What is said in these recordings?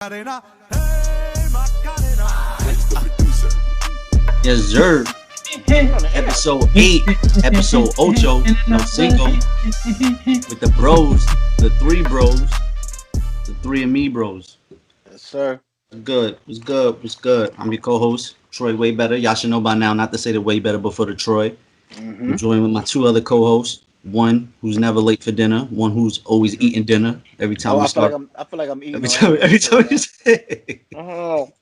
Yes, sir. Episode 8, episode Ocho, no cinco, with the bros, the three bros, the three AmiBros. Yes, sir. What's good? I'm your co-host, Troy Way Better. Y'all should know by now not to say the Way Better before the Troy. I'm joined with my two other co-hosts. One who's never late for dinner, one who's always eating dinner every time Oh, we start. I feel like I'm eating. Every time you say. Oh,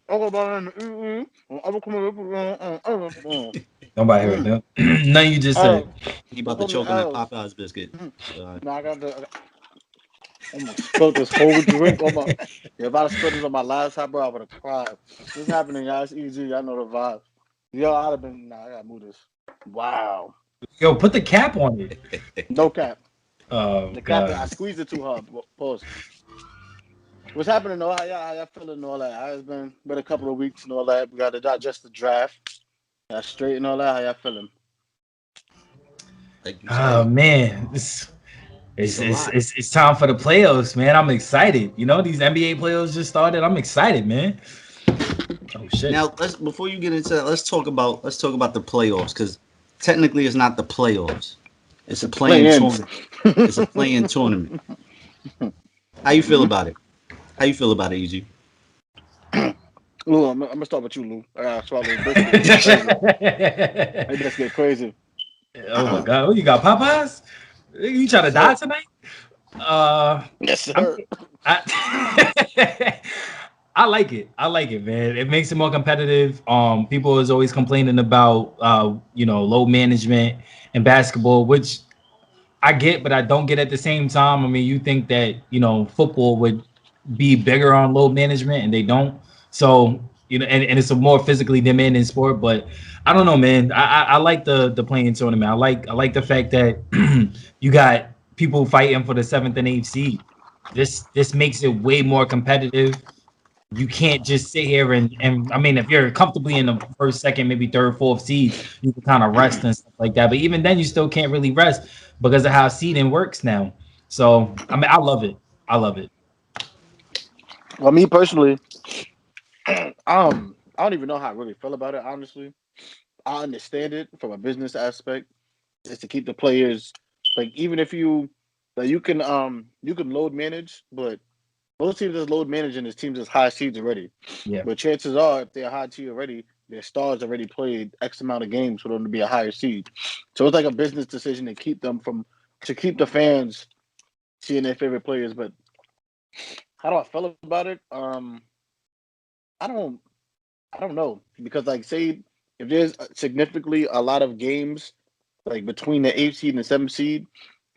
Nobody heard that. Nothing you just said. He about to choke on that Popeyes biscuit. No, I got the. I'm gonna spill this whole drink on my. If I spilled this on my laptop, bro, I would have cried. What's happening, y'all? It's easy. I know the vibe. Yo, I'd have been. Nah, I gotta move this. Wow. Yo, put the cap on it. No cap. Oh, The cap. God. I squeezed it too hard. Pause. What's happening, though? How y'all feeling and all that? It's been a couple of weeks and all that. We got to digest the draft. Got straight and all that. How y'all feeling? Oh, man. It's time for the playoffs, man. I'm excited. You know, these NBA playoffs just started. I'm excited, man. Oh, shit. Now, before you get into that, let's talk about the playoffs, because technically it's not the playoffs. It's a play-in tournament. It's a play-in tournament. How you feel about it? EG? Lou, I'm gonna start with you, Lou. I gotta swallow this biscuit. Hey, let's get crazy. Oh my God! What, you got Popeyes? You trying to die tonight? Yes, sir. I like it. I like it, man. It makes it more competitive. People is always complaining about load management in basketball, which I get, but I don't get at the same time. I mean, you think that football would be bigger on load management, and they don't. So and it's a more physically demanding sport. But I don't know, man. I like the playing tournament. I like the fact that you got people fighting for the 7th and 8th seed. This makes it way more competitive. You can't just sit here and I mean, if you're comfortably in the first, second, maybe third, fourth seed, you can kind of rest and stuff like that. But even then, you still can't really rest because of how seeding works now. So I mean, I love it. Well, me personally, I don't even know how I really feel about it. Honestly, I understand it from a business aspect. Is to keep the players like even if you can load manage, but most teams that's load managing is teams that's high seeds already. Yeah. But chances are, if they're high seed already, their stars already played X amount of games for them to be a higher seed. So it's like a business decision to keep the fans seeing their favorite players. But how do I feel about it? I don't know because like say if there's significantly a lot of games like between the 8th seed and the 7th seed,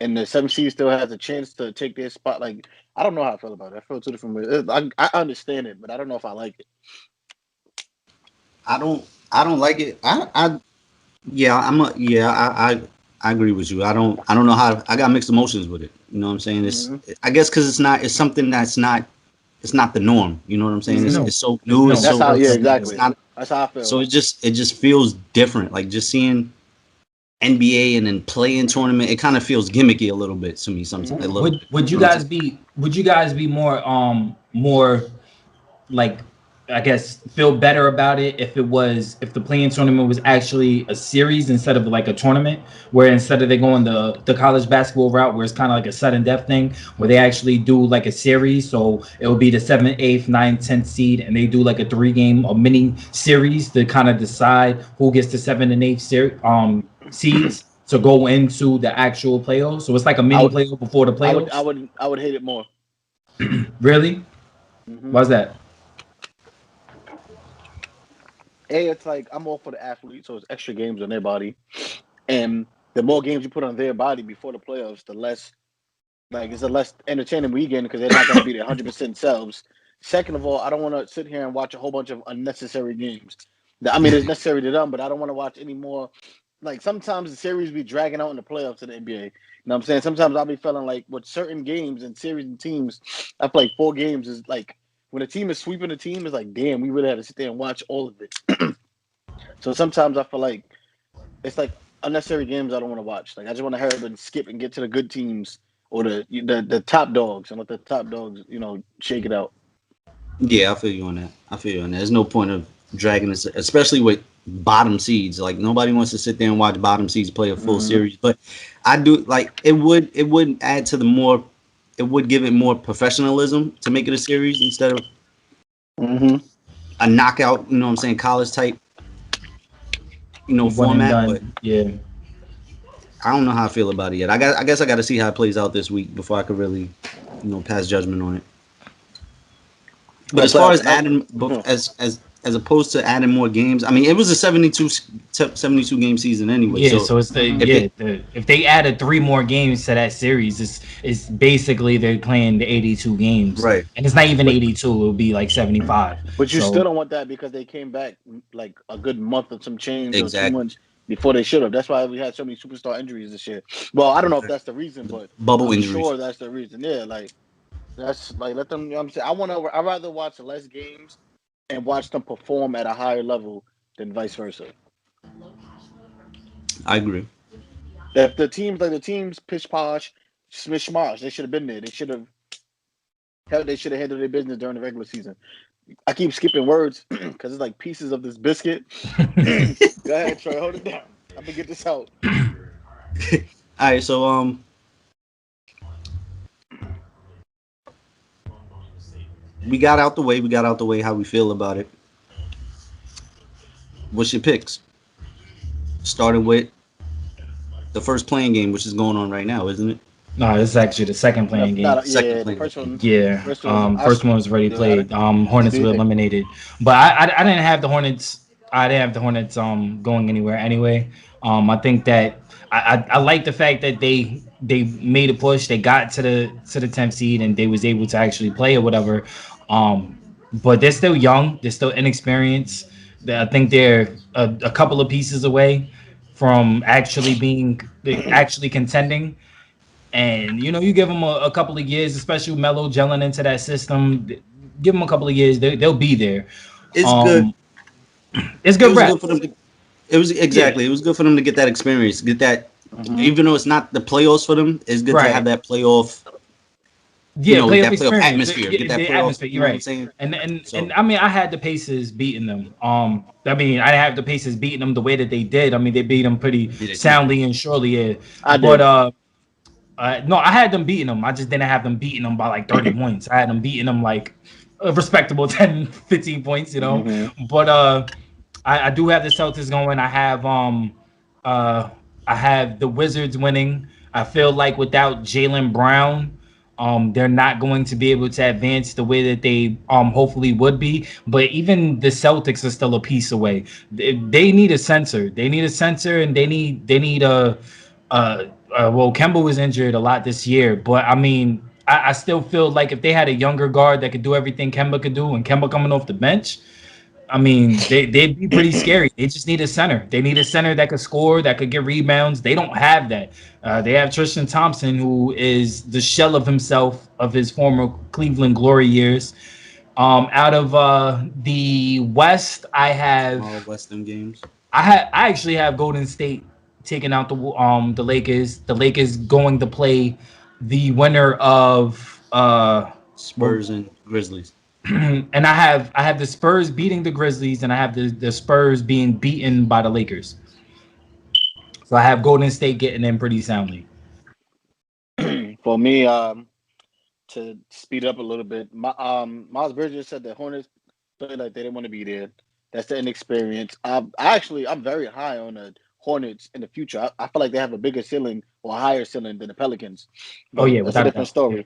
and the 7th seed still has a chance to take their spot. Like I don't know how I feel about it. I feel two different ways. I understand it, but I don't know if I like it. I don't like it. I agree with you. I don't know how. I got mixed emotions with it. You know what I'm saying? It's I guess because it's something that's not. It's not the norm. You know what I'm saying? It's so new. That's how. Yeah, exactly. Not, that's how I feel. So it just feels different. Like just seeing NBA and then play-in tournament, it kind of feels gimmicky a little bit to me sometimes. Would you guys be more like, I guess, feel better about it if the playing tournament was actually a series instead of like a tournament, where instead of they going the college basketball route where it's kind of like a sudden death thing, where they actually do like a series, so it will be the 7th, 8th, 9th, 10th seed, and they do like a mini series to kind of decide who gets the 7th and 8th seeds to go into the actual playoffs. So it's like a mini playoff before the playoffs. I would hate it more. Really? Why's that? It's like I'm all for the athlete, so it's extra games on their body, and the more games you put on their body before the playoffs, the less it's a less entertaining weekend because they're not going to be their 100% selves. Second of all, I don't want to sit here and watch a whole bunch of unnecessary games. I mean, it's necessary to them, but I don't want to watch any more. Like sometimes the series be dragging out in the playoffs in the NBA. You know what I'm saying? Sometimes I'll be feeling like with certain games and series and teams, I feel like 4 games is like when a team is sweeping a team, it's like, damn, we really had to sit there and watch all of it. So sometimes I feel like it's like unnecessary games I don't want to watch. Like I just want to hurry and skip and get to the good teams or the top dogs and let the top dogs, shake it out. Yeah, I feel you on that. There's no point of dragging this, especially with bottom seeds. Like nobody wants to sit there and watch bottom seeds play a full Mm-hmm. series. But I do like it. Would add to the more. It would give it more professionalism to make it a series instead of Mm-hmm. a knockout. You know what I'm saying? College type. One and Format. But done. Yeah. I don't know how I feel about it yet. I guess I got to see how it plays out this week before I could really, pass judgment on it. But Well, as far as playoffs another. adding, as opposed to adding more games, I mean, it was a 72 game season anyway. Yeah, So so it's if it if they added 3 more games to that series, it's basically they're playing the 82 games, right, and it's not even But 82; it'll be like 75. but you still So don't want that because they came back like a good month or some change or two exactly, months before they should have. That's why we had so many superstar injuries this year. Well, I don't know if exactly. that's the reason, The but bubble I'm injuries. sure that's the reason. Yeah, like that's like let them. You know what I'm saying, I'd rather watch less games and watch them perform at a higher level than vice versa. I agree. If the teams pitch posh, smish smosh, they should have been there. They should have handled their business during the regular season. I keep skipping words because it's like pieces of this biscuit. Go ahead, Troy. Hold it down. I'm gonna get this out. All right, so we got out the way. We got out the way how we feel about it. What's your picks? Starting with the first playing game, which is going on right now, isn't it? no, this is actually the second No, playing game. not Second yeah. The playing first game. one, Yeah, first one. first one was already Yeah. played. What do Hornets you were think? eliminated, but I didn't have the Hornets. I didn't have the Hornets going anywhere anyway. I think that I like the fact that they made a push. They got to the 10th seed and they was able to actually play or whatever. But they're still young. They're still inexperienced. I think they're a couple of pieces away from actually contending. And you give them a couple of years, especially with Melo gelling into that system. Give them a couple of years, they'll be there. It's good. Um, it's It good was good for them reps. to. It was Yeah, exactly. It was good for them to get that experience. Get that, Mm-hmm. even though it's not the playoffs for them, it's good to have right. that playoff. Yeah, playoff That playoff experience. atmosphere. Get Yeah, that the playoff. atmosphere. You You're know what I'm right. saying? And So I mean, I had the Pacers beating them. I mean, I didn't have the Pacers beating them the way that they did. I mean, they beat them pretty did it. soundly and surely. Yeah, I but did. no, I had them beating them. I just didn't have them beating them by like 30 points. I had them beating them like a respectable 10, 15 points. Mm-hmm. But I do have the Celtics going. Uh I have the Wizards winning. I feel like without Jalen Brown, they're not going to be able to advance the way that they hopefully would be. But even the Celtics are still a piece away. They need a center. They need a center, and they need well, Kemba was injured a lot this year, but I mean, I still feel like if they had a younger guard that could do everything Kemba could do, and Kemba coming off the bench, I mean, they'd be pretty scary. They just need a center. They need a center that could score, that could get rebounds. They don't have that. They have Tristan Thompson, who is the shell of himself of his former Cleveland Glory years. Out of the West, all Western games. I actually have Golden State taking out the Lakers. The Lakers going to play the winner of well, Spurs and Grizzlies. and I have the Spurs beating the Grizzlies, and I have the Spurs being beaten by the Lakers. So I have Golden State getting in pretty soundly. For me, to speed up a little bit, Miles Bridges said the Hornets played like they didn't want to be there. That's the inexperience. I'm very high on the Hornets in the future. I feel like they have a bigger ceiling or a higher ceiling than the Pelicans, Oh but yeah, that's a without a different doubt. Yeah.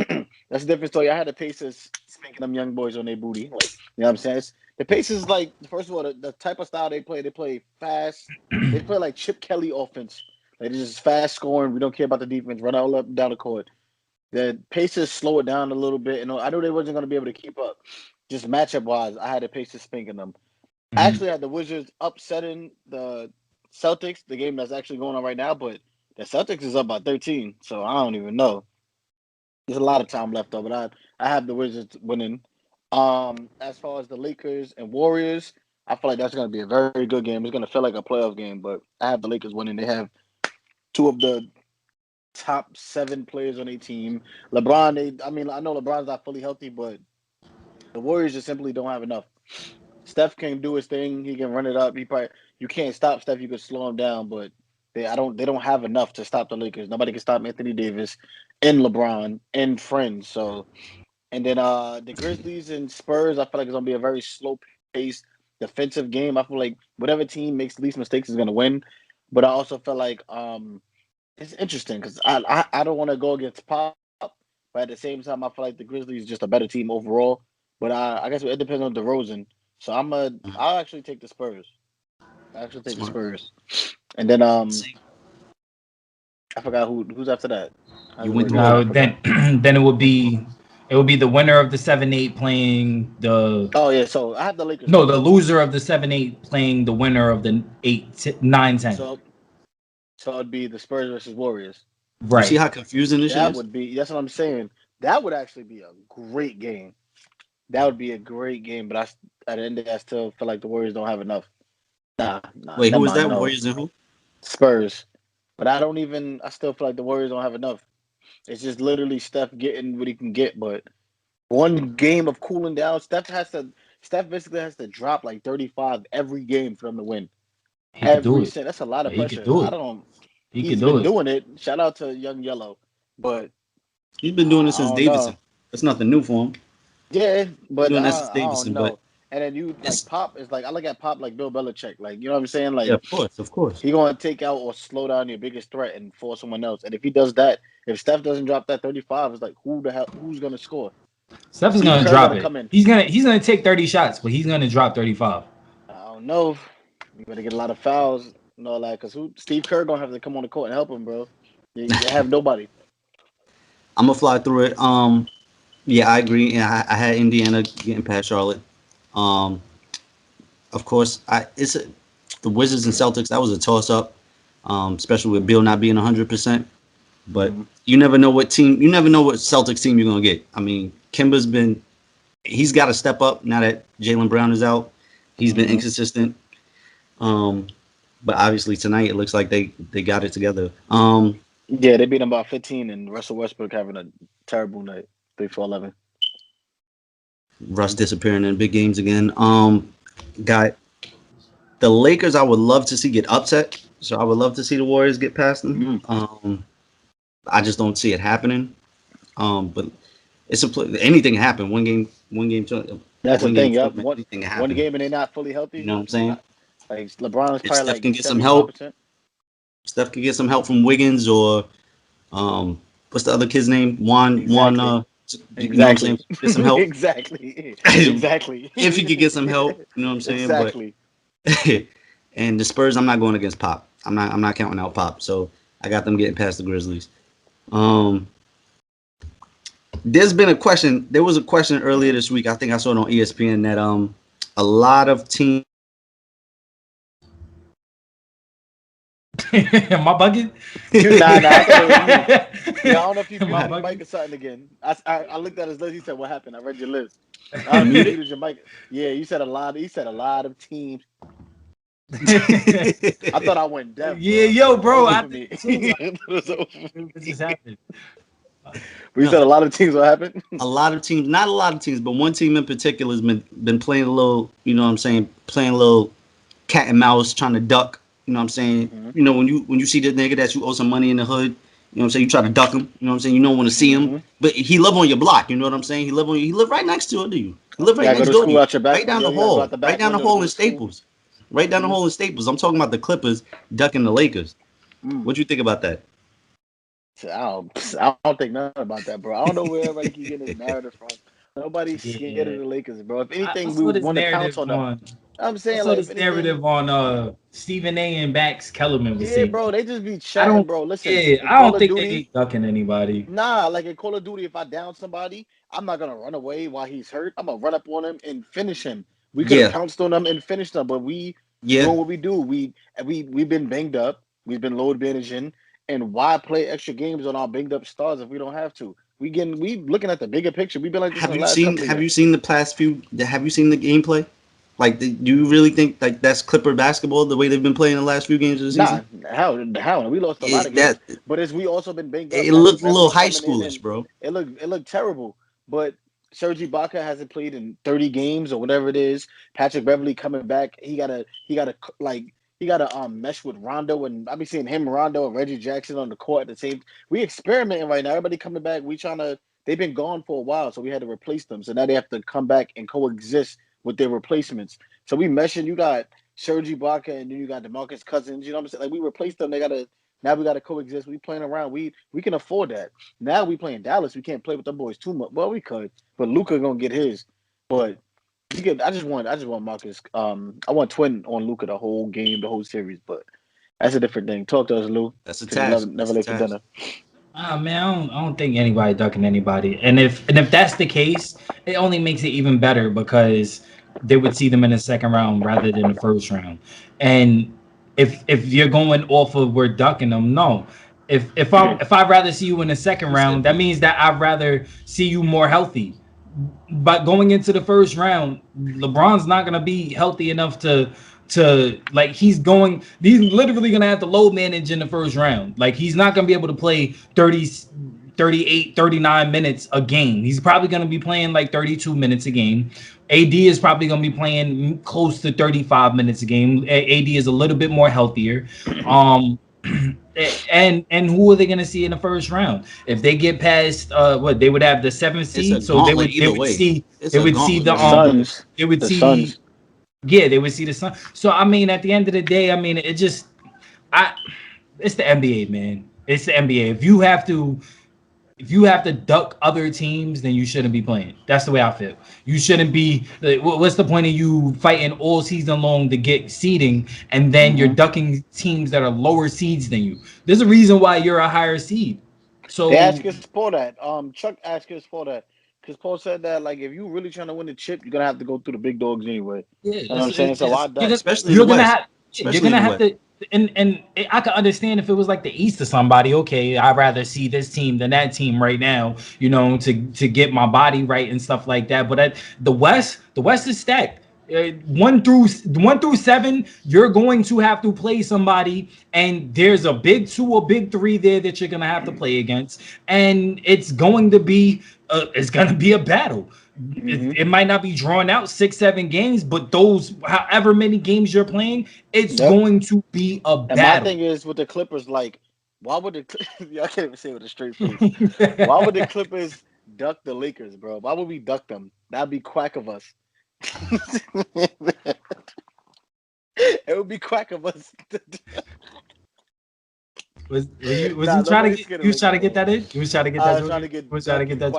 story. That's a different story. I had the Pacers spanking them young boys on their booty. Like, you know what I'm saying? The Pacers, like, first of all, the type of style they play fast. They play like Chip Kelly offense. Like, it's just fast scoring. We don't care about the defense. Run all up and down the court. The Pacers slow it down a little bit. And I knew they wasn't going to be able to keep up. Just matchup wise, I had the Pacers spanking them. I Mhm. actually had the Wizards upsetting the Celtics, the game that's actually going on right now. But the Celtics is up by 13. So I don't even know. There's a lot of time left though, but I have the Wizards winning. As far as the Lakers and Warriors, I feel like that's going to be a very good game. It's going to feel like a playoff game, but I have the Lakers winning. They have two of the top 7 players on their team. LeBron, I mean, I know LeBron's not fully healthy, but The Warriors just simply don't have enough. Steph can do his thing. He can run it up. You can't stop Steph. You could slow him down, but they don't have enough to stop the Lakers. Nobody can stop Anthony Davis and LeBron and friends. So and then the Grizzlies and Spurs, I feel like it's gonna be a very slow paced defensive game. I feel like whatever team makes the least mistakes is gonna win. But I also feel like it's interesting because I don't want to go against Pop, but at the same time I feel like the Grizzlies is just a better team overall. But I guess it depends on DeRozan. So I'll actually take the Spurs. I actually take the Spurs. And then I forgot who's after that. You went through all then then it would be the winner of the 7-8 playing the. Oh yeah, so I have the Lakers. No, the loser of the 7-8 playing the winner of the 9-10. So it'd be the Spurs versus Warriors. Right. You see how confusing this is? That would be. That's what I'm saying. That would actually be a great game. That would be a great game. But at the end of the day, I still feel like the Warriors don't have enough. Nah. Wait, who was that? No. Warriors and who? Spurs. But I still feel like the Warriors don't have enough. It's just literally Steph getting what he can get. But one game of cooling down, Steph basically has to drop like 35 every game for them to win. That's a lot of pressure. He's been doing it. Shout out to Young Yellow. But he's been doing it since Davidson. That's nothing new for him. Yeah, but doing that since Davidson, but and then you like Pop is like I look at Pop like Bill Belichick, like you know what I'm saying? Like yeah, of course. He gonna take out or slow down your biggest threat and force someone else. And if he does that, if Steph doesn't drop that 35, it's like who's gonna score? Steph is gonna drop it. He's gonna take 30 shots, but he's gonna drop 35. I don't know. You better get a lot of fouls and all that, because Steve Kerr gonna have to come on the court and help him, bro. You have nobody. I'm gonna fly through it. Yeah, I agree. And I had Indiana getting past Charlotte. Of course, the Wizards and Celtics. That was a toss-up, especially with Bill not being 100%. But you never know what Celtics team you're gonna get. I mean, he's got to step up now that Jaylen Brown is out. He's been inconsistent. But obviously tonight it looks like they got it together. Yeah, they beat him by 15, and Russell Westbrook having a terrible night. 3 for 11. Russ disappearing in big games again. Got the Lakers. I would love to see get upset. So I would love to see the Warriors get past them. I just don't see it happening. But anything can happen. One game. That's the thing. Yep. One game and they're not fully healthy. You know what I'm saying? Like LeBron's probably Steph can get some help. Steph can get some help from Wiggins or what's the other kid's name? Juan. Exactly. You know what I'm saying? Get some help. Exactly. If he could get some help, you know what I'm saying? Exactly. But, and the Spurs, I'm not going against Pop. I'm not counting out Pop. So I got them getting past the Grizzlies. There's been a question. There was a question earlier this week. I think I saw it on ESPN that a lot of teams. Am I bugging? Nah. I don't know if you had the mic or something again. I looked at his list. He said, "What happened?" I read your list. I muted your mic. Yeah, you said a lot. You said a lot of teams. I thought I went deaf. Yeah, bro. This just happened. You said a lot of teams. What happened? A lot of teams, not a lot of teams, but one team in particular has been playing a little. You know what I'm saying? Playing a little cat and mouse, trying to duck. You know what I'm saying? Mm-hmm. You know, when you see this nigga that you owe some money in the hood, you know what I'm saying? You try to duck him. You know what I'm saying? You don't want to see him, but he live on your block. You know what I'm saying? He live right next to it. Do you? He live right next door to you. Right down the hall. Right down the hall in Staples. Right down the hall in Staples. I'm talking about the Clippers ducking the Lakers. What do you think about that? I don't think nothing about that, bro. I don't know where everybody can get his narrative from. Nobody's scared of the Lakers, bro. If anything, we want to pounce on them. I'm saying, like, this narrative on Stephen A. and Max Kellerman was saying, bro, they just be chatting, bro. Listen, I don't think they ain't ducking anybody. Nah, like in Call of Duty, if I down somebody, I'm not gonna run away while he's hurt. I'm gonna run up on him and finish him. We could have pounced on them and finished them, but we doing what we do. We've been banged up. We've been load managing, and why play extra games on our banged up stars if we don't have to? We looking at the bigger picture. We've been like this. Have you seen the gameplay? Like, do you really think like that's Clipper basketball the way they've been playing the last few games of the season? Nah, how? We lost a lot of games, but we also been banged up. It looked a little high schoolish, bro. It looked terrible. But Serge Ibaka hasn't played in 30 games or whatever it is. Patrick Beverly coming back. He gotta mesh with Rondo, and I be seeing him, Rondo, and Reggie Jackson on the court at the same. We experimenting right now. Everybody coming back. We trying to. They've been gone for a while, so we had to replace them. So now they have to come back and coexist with their replacements. So we meshing. You got Serge Ibaka, and then you got DeMarcus Cousins. You know what I'm saying? Like we replaced them. Now we gotta coexist. We playing around. We can afford that. Now we playing Dallas. We can't play with the boys too much. Well, we could, but Luka gonna get his. But I just want Marcus. I want Twin on Luka the whole game, the whole series. But that's a different thing. Talk to us, Lou. That's a task. Never late for dinner. Man, I don't think anybody ducking anybody. And if that's the case, it only makes it even better because they would see them in the second round rather than the first round. And if you're going off of we're ducking them, no. If I'd rather see you in the second round, that means that I'd rather see you more healthy. But going into the first round, LeBron's not gonna be healthy enough to like he's literally gonna have to load manage in the first round. Like he's not gonna be able to play 30, 38, 39 minutes a game. He's probably gonna be playing like 32 minutes a game. AD is probably gonna be playing close to 35 minutes a game. AD is a little bit more healthier. And who are they going to see in the first round? If they get past they would have the 7th seed, so they would see the Suns. They would see Suns. Yeah, they would see the Suns. So I mean, at the end of the day, I mean, it's the NBA, man. It's the NBA. If you have to duck other teams, then you shouldn't be playing. That's the way I feel. You shouldn't be. What's the point of you fighting all season long to get seeding, and then you're ducking teams that are lower seeds than you? There's a reason why you're a higher seed. So they ask us for that. Chuck asked us for that because Paul said that like if you really trying to win the chip, you're gonna have to go through the big dogs anyway. Yeah, you know what I'm saying. So I duck. Especially you're gonna have to. And I could understand if it was like the East or somebody. Okay, I'd rather see this team than that team right now, you know, to get my body right and stuff like that. But at the West is stacked. 1 through 7, you're going to have to play somebody, and there's a big 2 or big 3 there that you're gonna have to play against, and it's going to be a battle. It might not be drawn out 6-7 games, but those however many games you're playing, it's going to be a battle. And my thing is with the Clippers, like, why would I can't even say it with a straight face. Why would the Clippers duck the Lakers, bro? Why would we duck them? That'd be quack of us. It would be quack of us. Was you trying to get that in? You was trying to get that. I was trying to get that.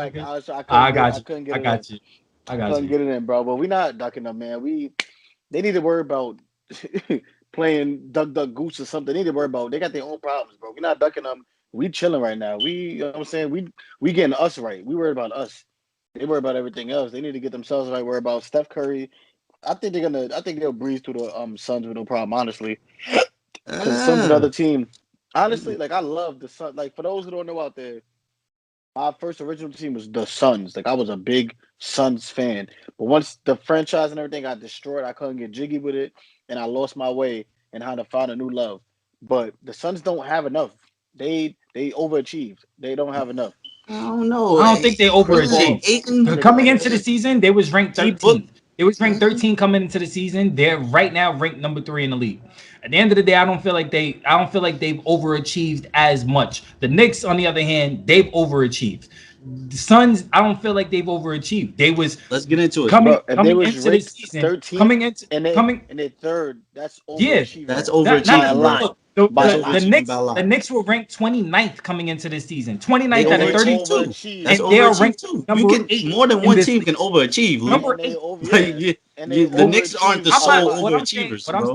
I got you. I couldn't get it in, bro. But we not ducking them, man. They need to worry about playing duck goose or something. They need to worry about. They got their own problems, bro. We're not ducking them. We chilling right now. You know what I'm saying? We getting us right. We worried about us. They worry about everything else. They need to get themselves right. Worry about Steph Curry. I think they'll breeze through the Suns with no problem, honestly. Because the Suns another team. Honestly, like I love the Suns. Like for those who don't know out there, my first original team was the Suns. Like I was a big Suns fan. But once the franchise and everything got destroyed, I couldn't get jiggy with it, and I lost my way and how to find a new love. But the Suns don't have enough. They overachieved. They don't have enough. I don't know. I don't think they overachieved. Coming into the season, they was ranked 13th. They was ranked 13 coming into the season. They're right now ranked number 3 in the league. At the end of the day, I don't feel like they've overachieved as much. The Knicks, on the other hand, they've overachieved. The Suns, I don't feel like they've overachieved. Let's get into it. Coming into the season, 13th, and they're third. That's overachieving. Yeah, that's overachieving a lot. The Knicks were ranked 29th coming into this season. 29th out of 32. That's overachieving. More than one team can overachieve. Number 8. The Knicks aren't the sole overachievers. What I'm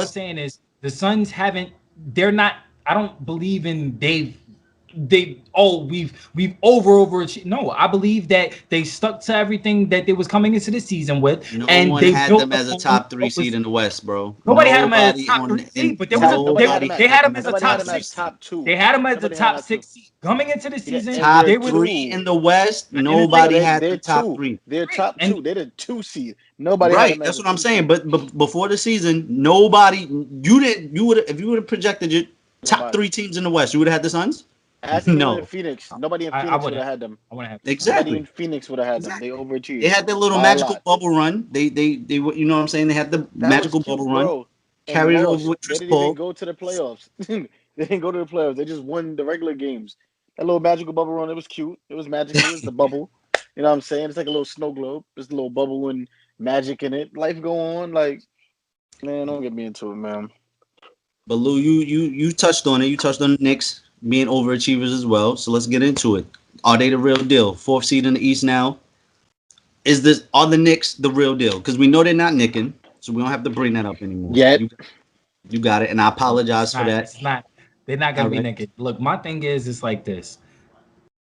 saying is the Suns haven't. They're not. I don't believe in we've overachieved. No, I believe that they stuck to everything that they was coming into the season with. No one had them as a top 3 seed in the West, bro. Nobody had them as a top 3 seed, but they had them as a top 6. They had them as a top 6 seed coming into the season. Top 3 in the West. Nobody had the top 3. They're top 2. They're the 2 seed. Nobody. Right. That's what I'm saying. But before the season, nobody. You would if you would have projected your top 3 teams in the West, you would have had the Suns. Ask anyone in No, Phoenix. Nobody in I Phoenix would wouldn't. have had them. I wouldn't have. Nobody exactly. in Phoenix would have had them. Exactly. They overachieved They had their little by a magical lot. bubble run. They you know what I'm saying? They had the That was magical bubble cute, run. bro. And Carried it over Walsh, with they Chris didn't even Paul. go to the playoffs. They didn't go to the playoffs. They just won the regular games. That little magical bubble run, it was cute. It was magical. It's the bubble. You know what I'm saying? It's like a little snow globe. There's a little bubble and magic in it. Life go on. Like, man, don't get me into it, man. But Lou, you touched on it. You touched on the Knicks being overachievers as well. So let's get into it. Are they the real deal? Fourth seed in the East now. Are the Knicks the real deal? Because we know they're not nicking, so we don't have to bring that up anymore. Yet. You got it, and I apologize for that. It's not. They're not gonna All be right. naked. Look, my thing is, it's like this.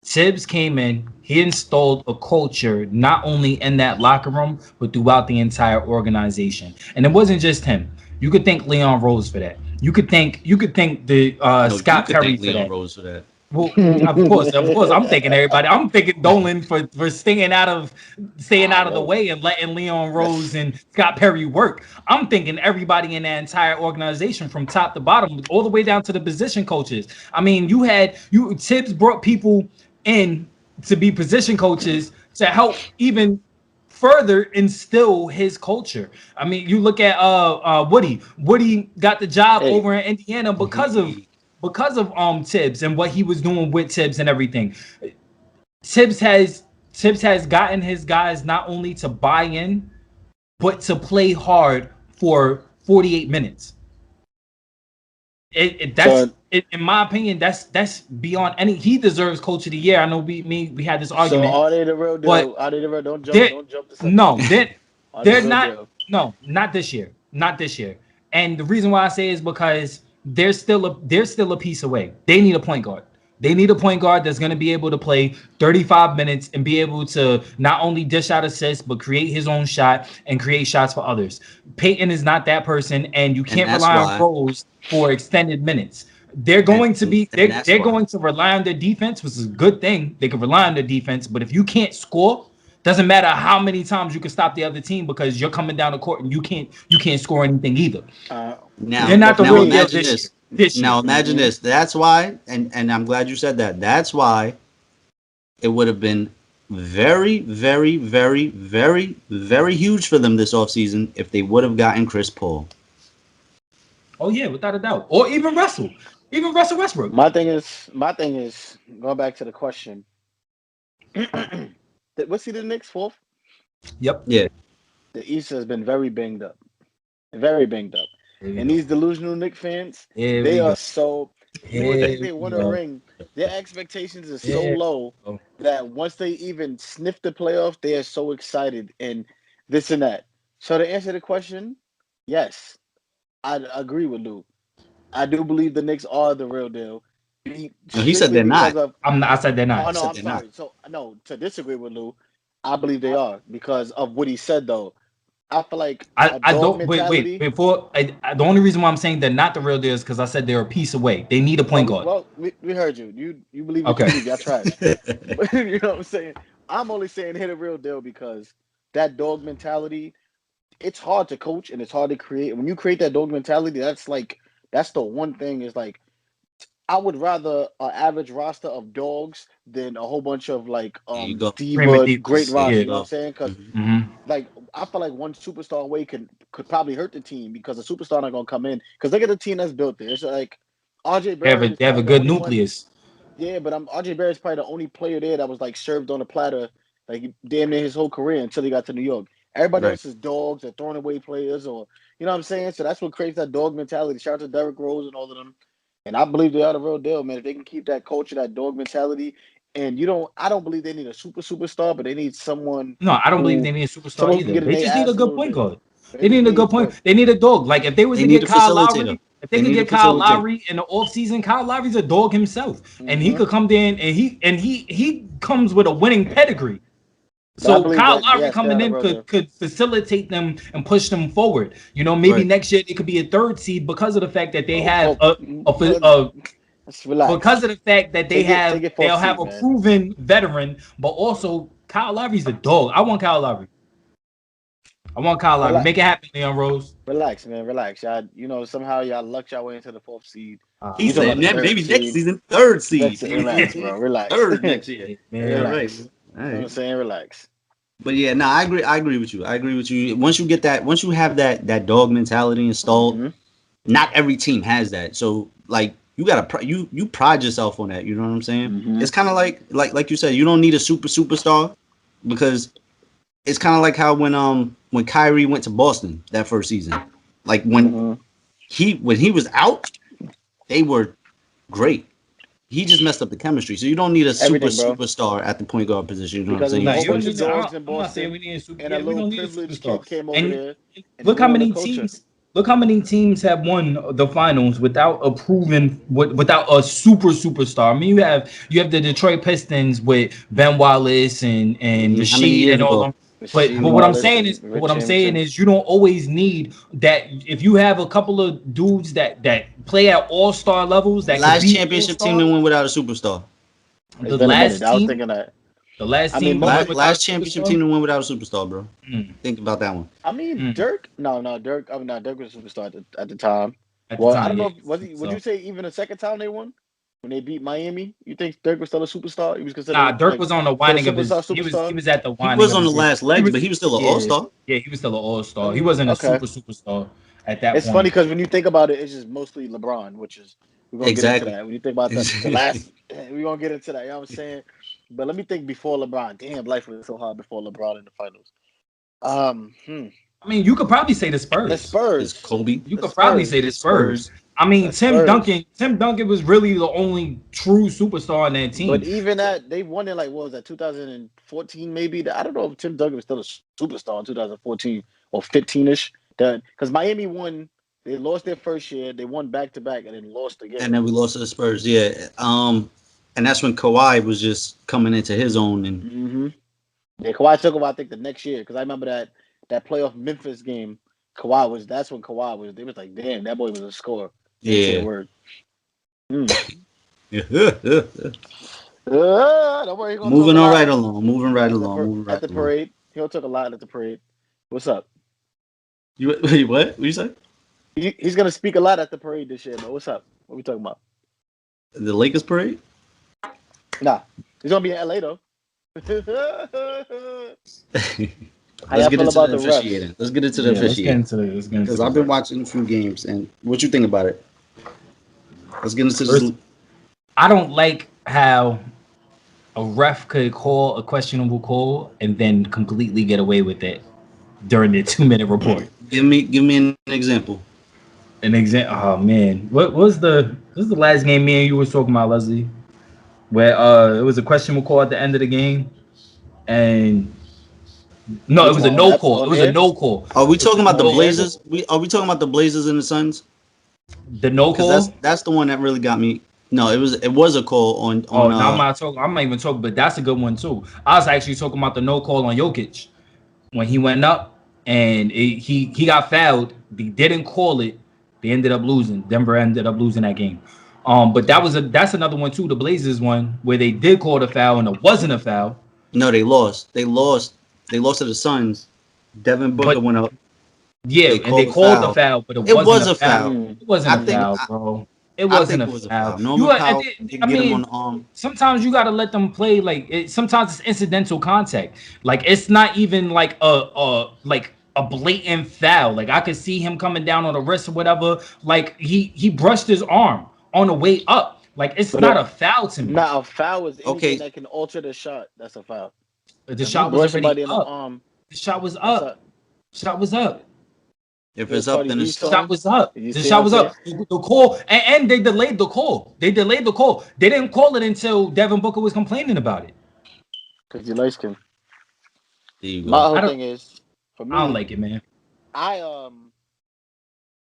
Tibbs came in. He installed a culture not only in that locker room but throughout the entire organization. And it wasn't just him. You could thank Leon Rose for that. You could thank the No, you Scott could Perry thank for Leon that. Rose for that. Well, of course, I'm thinking everybody. I'm thinking Dolan for staying out of the Whoa. way and letting Leon That's Rose and Scott Perry work. I'm thinking everybody in that entire organization from top to bottom, all the way down to the position coaches. I mean, Tibbs brought people in to be position coaches to help even further instill his culture. I mean, you look at Woody. Woody got the job hey. over in Indiana because of Tibbs and what he was doing with Tibbs and everything. Tibbs has Tibbs has gotten his guys not only to buy in, but to play hard for 48 minutes. So In my opinion, that's beyond any. He deserves coach of the year. I know we had this so argument, are they the real but deal? Are they the real they're don't jump the subject. no, they're Are they the they're real not. deal? No, not this year. Not this year. And the reason why I say is because they're still a piece away. They need a point guard. They need a point guard that's going to be able to play 35 minutes and be able to not only dish out assists but create his own shot and create shots for others. Peyton is not that person, and you And can't that's rely on why. Rose for extended minutes. They're And going to be and that's they're why. going to rely on their defense, which is a good thing. They can rely on their defense, but if you can't score, doesn't matter how many times you can stop the other team because you're coming down the court and you can't score anything either. Uh, They're not but the for Now real me, deal imagine this year. this. This year. Now imagine mm-hmm. this. That's why, and I'm glad you said that. That's why it would have been very, very, very, very, very huge for them this offseason if they would have gotten Chris Paul. Oh yeah, without a doubt. Or even Russell. Even Russell Westbrook. My thing is going back to the question. What's he the Knicks fourth? Yep. Yeah. The East has been very banged up, very banged up, Here we and go. these delusional Knicks fans, Here they we are go. so. You would think Here they we won a go. ring. Their expectations are so Here low we go. that once they even sniff the playoffs, they are so excited and this and that. So to answer the question, yes, I agree with Lou. I do believe the Knicks are the real deal, No, he said strictly they're because not. of. I said they're Oh not. He no, said I'm they're not. sorry. So no, to disagree with Lou, I believe they are because of what he said though. I feel like a I dog don't wait mentality. before the only reason why I'm saying they're not the real deal is because I said they're a piece away. They need a point guard. We heard you. You believe what you Okay. believe. Y'all trash. But you know what I'm saying? I'm only saying hit a real deal because that dog mentality, it's hard to coach and it's hard to create. When you create that dog mentality, that's the one thing is like I would rather an average roster of dogs than a whole bunch of like There you go. Prima diva great Divas. There roster. you Yeah. You know what I'm go. saying? Because Mhm. Mm-hmm. like I feel like one superstar away could probably hurt the team because the superstar not gonna come in. Because look at the team that's built there. It's like RJ Barrett is They have a probably the good only one. nucleus. Yeah, but RJ Barrett's probably the only player there that was like served on a platter like damn near his whole career until he got to New York. Everybody Right. else is dogs or throwing away players or you know what I'm saying. So that's what creates that dog mentality. Shout out to Derrick Rose and all of them. And I believe they are the real deal, man. If they can keep that culture, that dog mentality, and I don't believe they need a superstar, but they need No, I don't believe who they need a superstar someone who can either. get in They their just need a ass a good little point bit. guard. They They just need a good need, point. but They need a dog. Like if they was They to need get a Kyle facilitator. Lowry, if they They could need a get Kyle facilitator. Lowry in the offseason, Kyle Lowry's a dog himself. And he mm-hmm. could come in and he comes with a winning pedigree. But I So believe Kyle that Lowry yes, they are coming the in real deal. could facilitate them and push them forward. You know, maybe Right. next year they could be a third seed because of the fact that they Oh, have but let's because relax. of the fact that Take it fourth they'll have seat, a man. proven veteran, but also Kyle Lowry's a dog. I want Kyle Lowry. I want Kyle Lowry. Make it happen, Leon Rose. Relax, man. Relax. Y'all, somehow y'all lucked y'all way into the 4th seed. He said maybe seed. next season, 3rd seed. Relax, bro. Relax. 3rd next year. Man. Yeah, Relax. right. You know what I'm saying? Relax. But yeah, no, I agree with you. Once you have that dog mentality installed, not every team has that. So like you gotta you pride yourself on that. You know what I'm saying? It's kind of like you said, you don't need a superstar because it's kind of like how when Kyrie went to Boston that first season, like when he was out, they were great. He just messed up the chemistry. So you don't need a superstar at the point guard position. You know because what I'm saying? Because a whole bunch of dogs in I'm not saying Boston we need a super. and Yeah, a we little don't need a privileged superstar. kid came over there. And Look how many culture. teams. Look how many teams have won the finals without a proven, without a superstar. I mean, you have the Detroit Pistons with Ben Wallace and Rasheed and all them. But what I'm saying is you don't always need that. If you have a couple of dudes that play at all-star levels, that last could be championship team to win without a superstar. The last team, I was thinking that. The last team, last championship team to win without a superstar, bro. Think about that one. I mean, Dirk. No, Dirk. I mean, Dirk was a superstar at the time. I don't know. Would you say even the second time they won? When they beat Miami, you think Dirk was still a superstar? He was considered. Dirk was on the winding of his. He was at the winding. He was on the last legs, but he was still an all-star. Yeah, he was still an all-star. He wasn't a superstar at that point. It's funny because when you think about it, it's just mostly LeBron, which is we're gonna get into that. When you think about the last, we're gonna get into that. You know what I'm saying? But let me think before LeBron. Damn, life was so hard before LeBron in the finals. I mean, you could probably say the Spurs. The Spurs. It's Kobe. You could probably say the Spurs. I mean, Tim Duncan was really the only true superstar on that team. But even that, they won in like, what was that, 2014 maybe? I don't know if Tim Duncan was still a superstar in 2014 or 15-ish. Because Miami won, they lost their first year, they won back-to-back, and then lost again. And then we lost to the Spurs, yeah. And that's when Kawhi was just coming into his own. And yeah, Kawhi took over, I think, the next year. Because I remember that playoff Memphis game, that's when Kawhi was, they was like, damn, that boy was a scorer. Yeah. Word. Moving right along. At the parade. He'll talk a lot at the parade. What's up? What you say? He's gonna speak a lot at the parade this year, but what's up? What are we talking about? The Lakers parade? Nah. He's gonna be in LA though. Let's get into the officiating. Let's get into the officiating. Because I've been watching a few games, and what you think about it? Let's get into this. I don't like how a ref could call a questionable call and then completely get away with it during the 2-minute report. Give me an example. Oh man, what was the last game me and you was talking about, Leslie? Where it was a questionable call at the end of the game, and no, it was a no call. It was a no call. Are we talking about the Blazers? Are we talking about the Blazers and the Suns? The no call. That's the one that really got me. No, it was a call on. I'm not even talking, but that's a good one too. I was actually talking about the no call on Jokic when he went up and he got fouled. They didn't call it. They ended up losing. Denver ended up losing that game. But that's another one too. The Blazers one where they did call the foul and it wasn't a foul. No, they lost. They lost to the Suns. Devin Booker went up. Yeah, and they called the foul, but it wasn't a foul. It wasn't a foul, bro. It wasn't a foul. Sometimes you gotta let them play. Like sometimes it's incidental contact. Like it's not even like a blatant foul. Like I could see him coming down on the wrist or whatever. Like he brushed his arm on the way up. Like it's not a foul to me. Not a foul is anything that can alter the shot. That's a foul. The shot was already up. The shot was up. Shot was up. If it's up, then it's shot was up. The shot was up. The call and they delayed the call. They didn't call it until Devin Booker was complaining about it. Because you light skin. My whole thing is, for me, I don't like it, man. I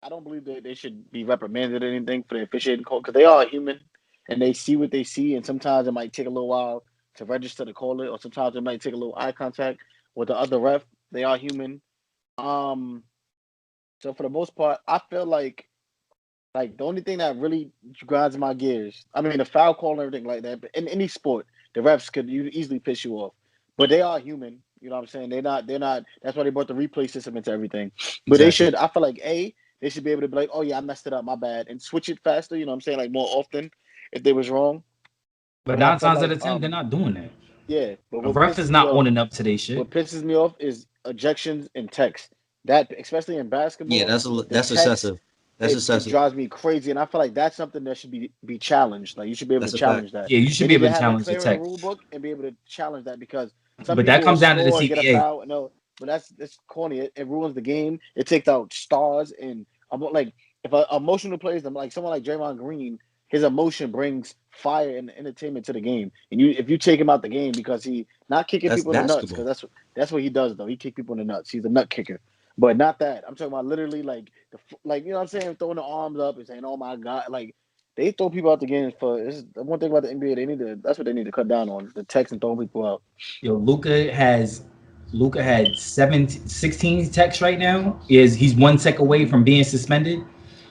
don't believe that they should be reprimanded or anything for the officiating call because they are human and they see what they see, and sometimes it might take a little while to register to call it, or sometimes it might take a little eye contact with the other ref. They are human. So for the most part, I feel like the only thing that really grinds my gears, I mean, the foul call and everything like that, but in any sport, the refs could easily piss you off. But they are human. You know what I'm saying? They're not. That's why they brought the replay system into everything. But they Exactly. should. I feel like they should be able to be like, oh yeah, I messed it up, my bad, and switch it faster. You know what I'm saying? Like more often if they was wrong. But But I nine felt times out like of 10, they're not doing that. yeah. But A ref is not owning up to their shit. what pisses me off is ejections and text. That especially in Yeah, basketball, the that's text excessive. That's it excessive. drives me crazy, and I feel like that's something that should be challenged. Like you should be able to That's a fact. challenge that. Yeah, you should They be need able to to have it challenge the clear in the text. rule book and be able to challenge that because some But that people will comes down to the score and get a CBA. foul. No, but that's corny. It ruins the game. It takes out stars and like if an emotional plays them like someone like Draymond Green, his emotion brings fire and entertainment to the game. And if you take him out the game because he not kicking That's people in the nuts basketball. because that's what he does though. He kick people in the nuts. He's a nut kicker. But not that. I'm talking about literally like like you know what I'm saying, throwing the arms up and saying, "Oh my god!" Like they throw people out the game for. This is the one thing about the NBA. They need to. That's what they need to cut down on the text and throwing people out. Yo, Luca had 16 techs right now. He's 1 tech away from being suspended.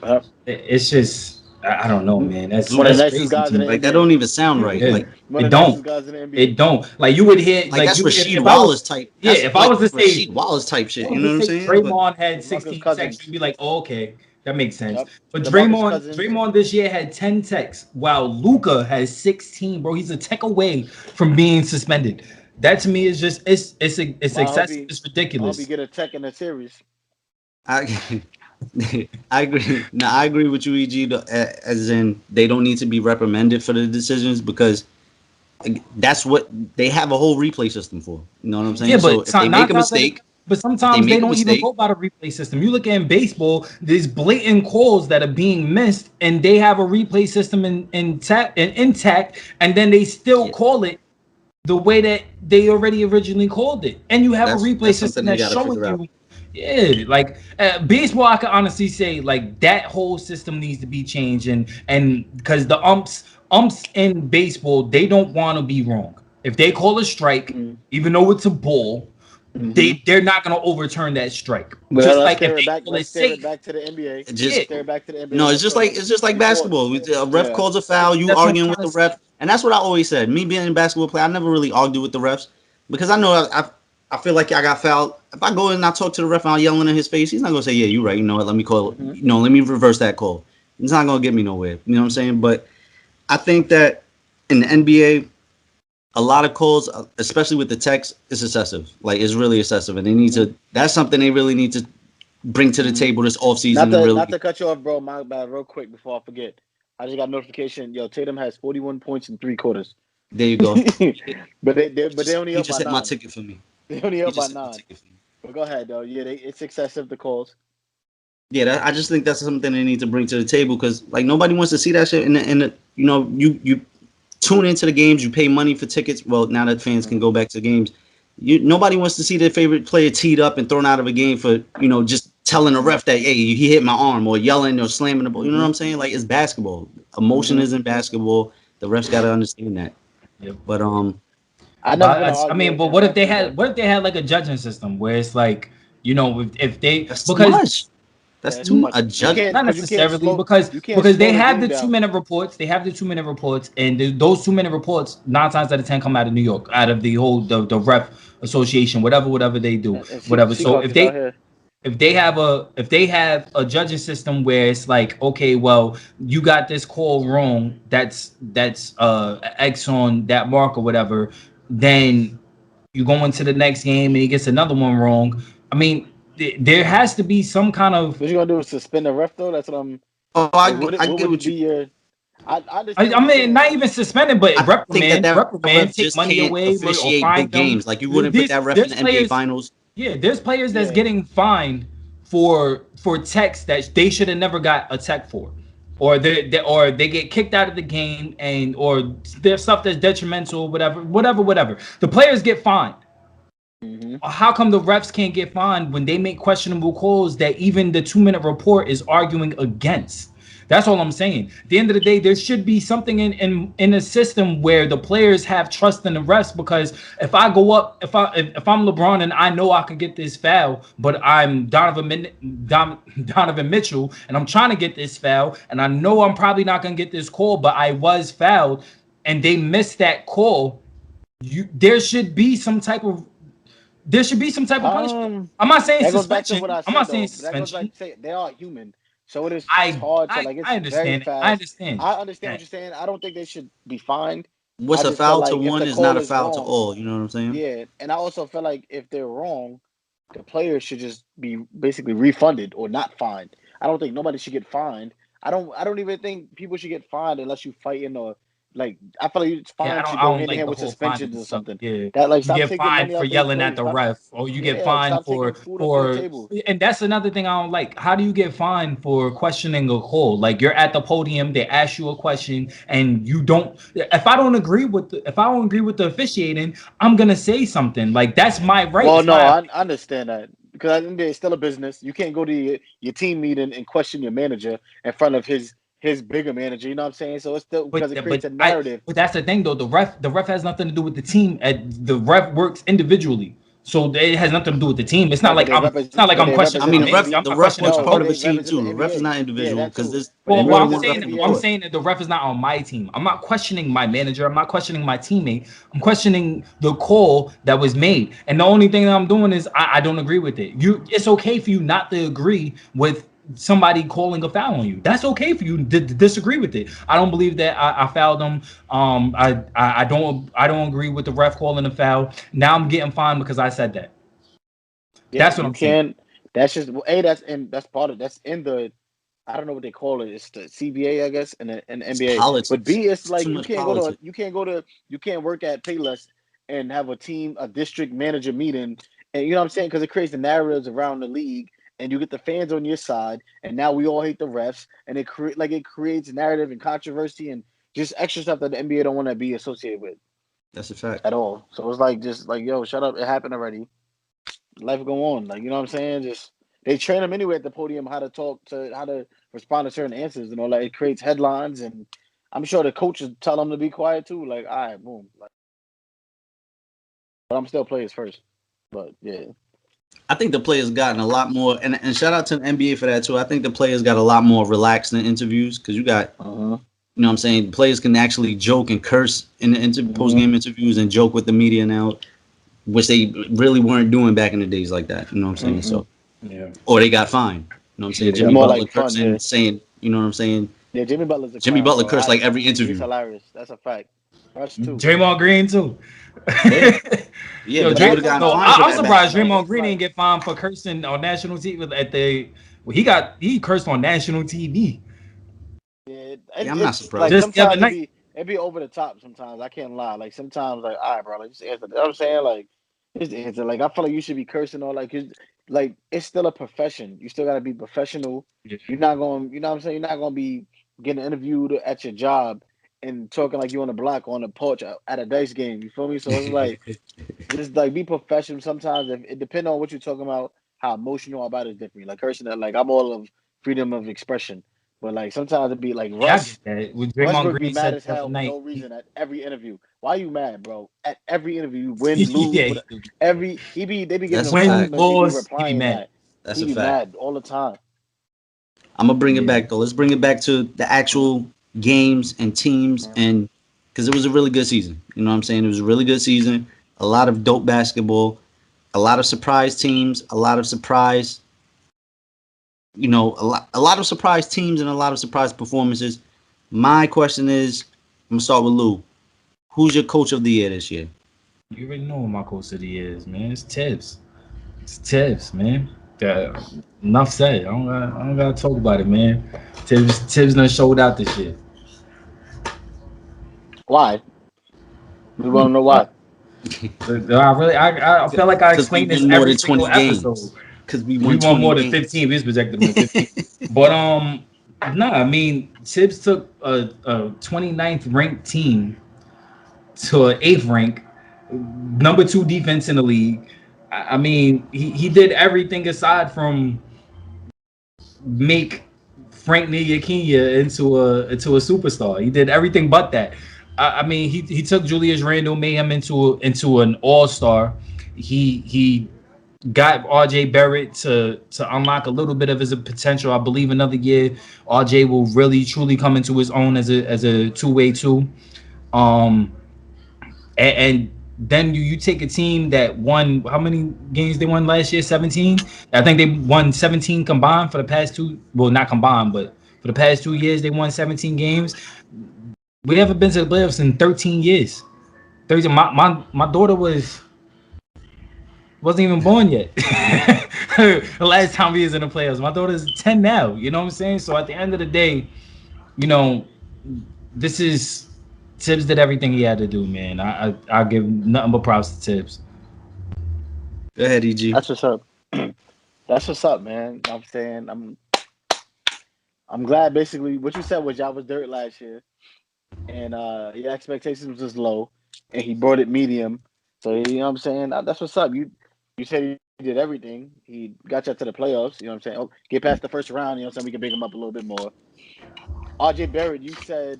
Uh-huh. It's just I don't know, man. One of the That's nicest crazy guys to in me. the Like that NBA. don't even sound right. Yeah. Like One It of the nicest don't. guys in the NBA. It don't. Like you would hear that's you Rasheed if I was Wallace type. yeah, That's if I was to say Rasheed Wallace type shit. I You was know to what I'm say saying? But Draymond had DeMarcus 16 techs, Cousins. you'd be like, oh, okay, that makes sense. Yep. But DeMarcus Cousins. Draymond this year had 10 techs, while Luca has 16, bro. He's a tech away from being suspended. That to me is just it's excessive. It's I hope he ridiculous. get a tech in the series. I I agree. Now I agree with you, EG. As in, they don't need to be reprimanded for the decisions because that's what they have a whole replay system for. You know what I'm saying? Yeah, So but if they make a mistake, but if they sometimes they make a don't even mistake, go by the replay system. You look at in baseball, there's blatant calls that are being missed, and they have a replay system intact, and then they still yeah, call it the way that they already originally called it. And you have a replay that's system something they that's got to showing figure out. you, yeah, like baseball. I can honestly say like that whole system needs to be changed, and because the umps in baseball, they don't want to be wrong. If they call a strike, even though it's a ball, they're not gonna overturn that strike. But Just let's like if steer it they back. call it Let's steer it safe, back to the NBA. It yeah, Let's just steer it back to the NBA. no, Let's talk about it's just like before. basketball. A ref Yeah. calls a foul, you that's what I'm arguing trying with to the ref, say. and that's what I always said. Me being a basketball player, I never really argue with the refs because I know I feel like I got fouled. If I go in and I talk to the ref and I'm yelling in his face, he's not gonna say, "Yeah, you're right. You know what? Let me call. Let me reverse that call." It's not gonna get me nowhere. You know what I'm saying? But I think that in the NBA, a lot of calls, especially with the text, is excessive. Like it's really excessive, and they need to. That's something they really need to bring to the table this offseason. Not to cut you off, bro. My bad. Real quick before I forget, I just got notification. Yo, Tatum has 41 points in 3 quarters. There you go. But they only He up just by hit my 9. ticket for me. They only He up by just hit my 9. ticket for me. But go ahead though. Yeah, it's excessive the calls. Yeah, I just think that's something they need to bring to the table because like nobody wants to see that shit. And you know you tune into the games, you pay money for tickets. Well, now that fans can go back to games, nobody wants to see their favorite player teed up and thrown out of a game for just telling a ref that hey he hit my arm or yelling or slamming the ball. You know what I'm saying? Like it's basketball. Emotion is in basketball. The refs got to understand that. Yep. But I never been But an I mean, argument but in what if they basketball. had like a judging system where it's like if they that's too because much. That's That's too too much. much. A judge. not Because necessarily because you can't slow they the have game the down. 2 minute reports. They have the 2 minute reports, and those 2 minute reports 9 times out of 10 come out of New York, out of the whole the ref association, whatever they do, And whatever. So Seahawks is out here. if they have a judging system where it's like okay, well you got this call wrong, that's X on that mark or whatever, then you go into the next game and he gets another one wrong. I mean, there has to be some kind of. What you gonna do is suspend the ref though? That's what I'm Oh, like. I What get would what be you. your? I understand I what you're mean, saying. not even suspended, but I think reprimand, ref take just money can't away or officiate fine big them. games. Like you wouldn't put that ref in the NBA Finals. Yeah, there's players that's Yeah. getting fined for techs that they should have never got a tech for, or they get kicked out of the game or there's stuff that's detrimental, whatever. The players get fined. How come the refs can't get fined when they make questionable calls that even the 2 minute report is arguing against? That's all I'm saying. At the end of the day, there should be something in a system where the players have trust in the refs. Because if I go up, if I'm LeBron and I know I can get this foul, but I'm Donovan Mitchell and I'm trying to get this foul, and I know I'm probably not gonna get this call, but I was fouled, and they missed that call. There should be some type of There should be some type of punishment. I'm not saying that goes back to suspension. what I said, I'm not though. saying That goes back suspension. to say they are human, so it's hard to like. It's I very understand it. I fast. understand. I understand what you're saying. I don't think they should be fined. What's I a just feel foul to like if one the is not call a is foul to wrong, all. You know what I'm saying? yeah, and I also feel like if they're wrong, the players should just be basically refunded or not fined. I don't think nobody should get fined. I don't even think people should get fined unless you fighting or like. I feel like Yeah, fines should I go don't hand in like hand the with whole finding suspensions or stuff. something. Yeah, That like you stop get taking fined money for out their yelling at plates. the Stop, ref, or you get yeah, like fined stop taking food off their for. table. And that's another thing I don't like. How do you get fined for questioning a call? Like you're at the podium, they ask you a question, and you don't. If I don't agree with the officiating, I'm gonna say something. Like that's my right. Well, It's no, my I understand that because I think it's still a business. You can't go to your team meeting and question your manager in front of his bigger manager. You know what I'm saying? So it's still because it creates a narrative. But that's the thing though. The ref has nothing to do with the team. The ref works individually, so it has nothing to do with the team. It's not Right, like I'm they I questioning mean, represent my the the ref manager. NBA. I'm the not ref questioning works my No, part but of manager. a they team represent too. the The ref is NBA. not Yeah, individual that because too. there's But they Well, more what than I'm one represent ref saying on the the what I'm NBA. court. saying is the ref is not on my team. I'm not questioning my manager. I'm not questioning my teammate. I'm questioning the call that was made. And the only thing that I'm doing is I don't agree with it. It's okay for you not to agree with somebody calling a foul on you. That's okay for you to disagree with it. I don't believe that I fouled them. I don't agree with the ref calling a foul. Now I'm getting fined because I said that. Yeah, That's what you I'm saying. can. That's just that's part of that's in the I don't know what they call it. It's the CBA, I guess, and the It's NBA. But politics. B, it's It's too like much politics. you can't work at Payless and have a district manager meeting, and you know what I'm saying because it creates the narratives around the league, and you get the fans on your side, and now we all hate the refs, and it creates narrative and controversy and just extra stuff that the NBA don't want to be associated with That's a fact. at all. So it's like just like yo, shut up, it happened already. Life go on, like you know what I'm saying. Just they train them anyway at the podium how to respond to certain answers and all that. It creates headlines, and I'm sure the coaches tell them to be quiet too. Like, all right, boom. Like, but I'm still players first. But yeah, I think the players gotten a lot more, and shout out to the NBA for that too. I think the players got a lot more relaxed in interviews because you got, you know what I'm saying, players can actually joke and curse in the post game interviews and joke with the media now, which they really weren't doing back in the days like that. You know what I'm saying? So, Yeah. or they got fined. You know what I'm saying? Yeah, they it's Jimmy got more fined. Butler like fun. cursing, Yeah, saying, you know what I'm saying? yeah. Jimmy Butler's a Jimmy clown, Butler bro. cursed like every He's interview. hilarious. That's a fact. Us too. Draymond Green too. Yeah, yeah, Yo, but they Now would have gotten sometimes fined for I'm that back in surprised the day. Draymond it's Green like didn't get fined for cursing on national TV at the. Well, he cursed on national TV yeah, Yeah, I'm not it's like surprised. just the other sometimes night. it be over the top. Sometimes I can't lie. Like sometimes like all right, bro. Like just answer. You know what I'm saying like. Just answer. Like I feel like you should be cursing or like it's still a profession. You still gotta be professional. Yeah. You're not going. You know what I'm saying. You're not going to be getting interviewed at your job and talking like you on the block on the porch at a dice game. You feel me? So it's like just like be professional. Sometimes if it depends on what you're talking about, how emotional about it is different. Like cursing, like I'm all of freedom of expression, but like sometimes it be like Yeah, I get that. What Draymond Westbrook be Green mad said as the other hell for night. no reason at every interview. Why you mad, bro? At every interview, you win, lose, Yeah, what every they be giving That's him a win, fact. compliments. He be loss, he be replying mad. that. That's He a be fact. mad all the time. I'm gonna bring it Yeah. back though. Let's bring it back to the actual games and teams, and because it was a really good season. You know what I'm saying? It was a really good season. A lot of dope basketball, a lot of surprise teams, a lot of surprise, a lot of surprise teams and a lot of surprise performances. My question is, I'm gonna start with Lou. Who's your coach of the year this year? You already know what my coach of the year is, man. It's Tibbs. It's Tibbs, man. Yeah, enough said. I don't gotta talk about it, man. Tibbs done showed out this year. Why? We want to know why. I feel like I Because we explained this won more every than single 20 episode. games. Because we We won won 20 more than games. 15. We was projected to win 15. But nah, I mean, Tibbs took a 29th ranked team to an eighth rank, number two defense in the league. I mean, he did everything aside from make Frank Ntilikina into a superstar. He did everything but that. I mean, he took Julius Randle, made him into an all-star. He got RJ Barrett to unlock a little bit of his potential. I believe another year RJ will really truly come into his own as a two-way two. Um and then you take a team that won, how many games they won last year? 17. I think they won 17 combined for the past two. Well, not combined, but for the past 2 years they won 17 games. We haven't been to the playoffs in 13 years. 13. My daughter wasn't even born yet. The last time we was in the playoffs, my daughter's 10 now. You know what I'm saying? So at the end of the day, you know, this is Tibbs did everything he had to do, man. I give nothing but props to Tibbs. Go ahead, EG. That's what's up. That's what's up, man. I'm saying I'm glad. Basically, what you said was y'all was dirt last year, and your expectations was just low, and he brought it medium. So you know what I'm saying. That's what's up. You said he did everything. He got you to the playoffs. You know what I'm saying. Oh, get past the first round. You know what I'm saying. We can big him up a little bit more. RJ Barrett, you said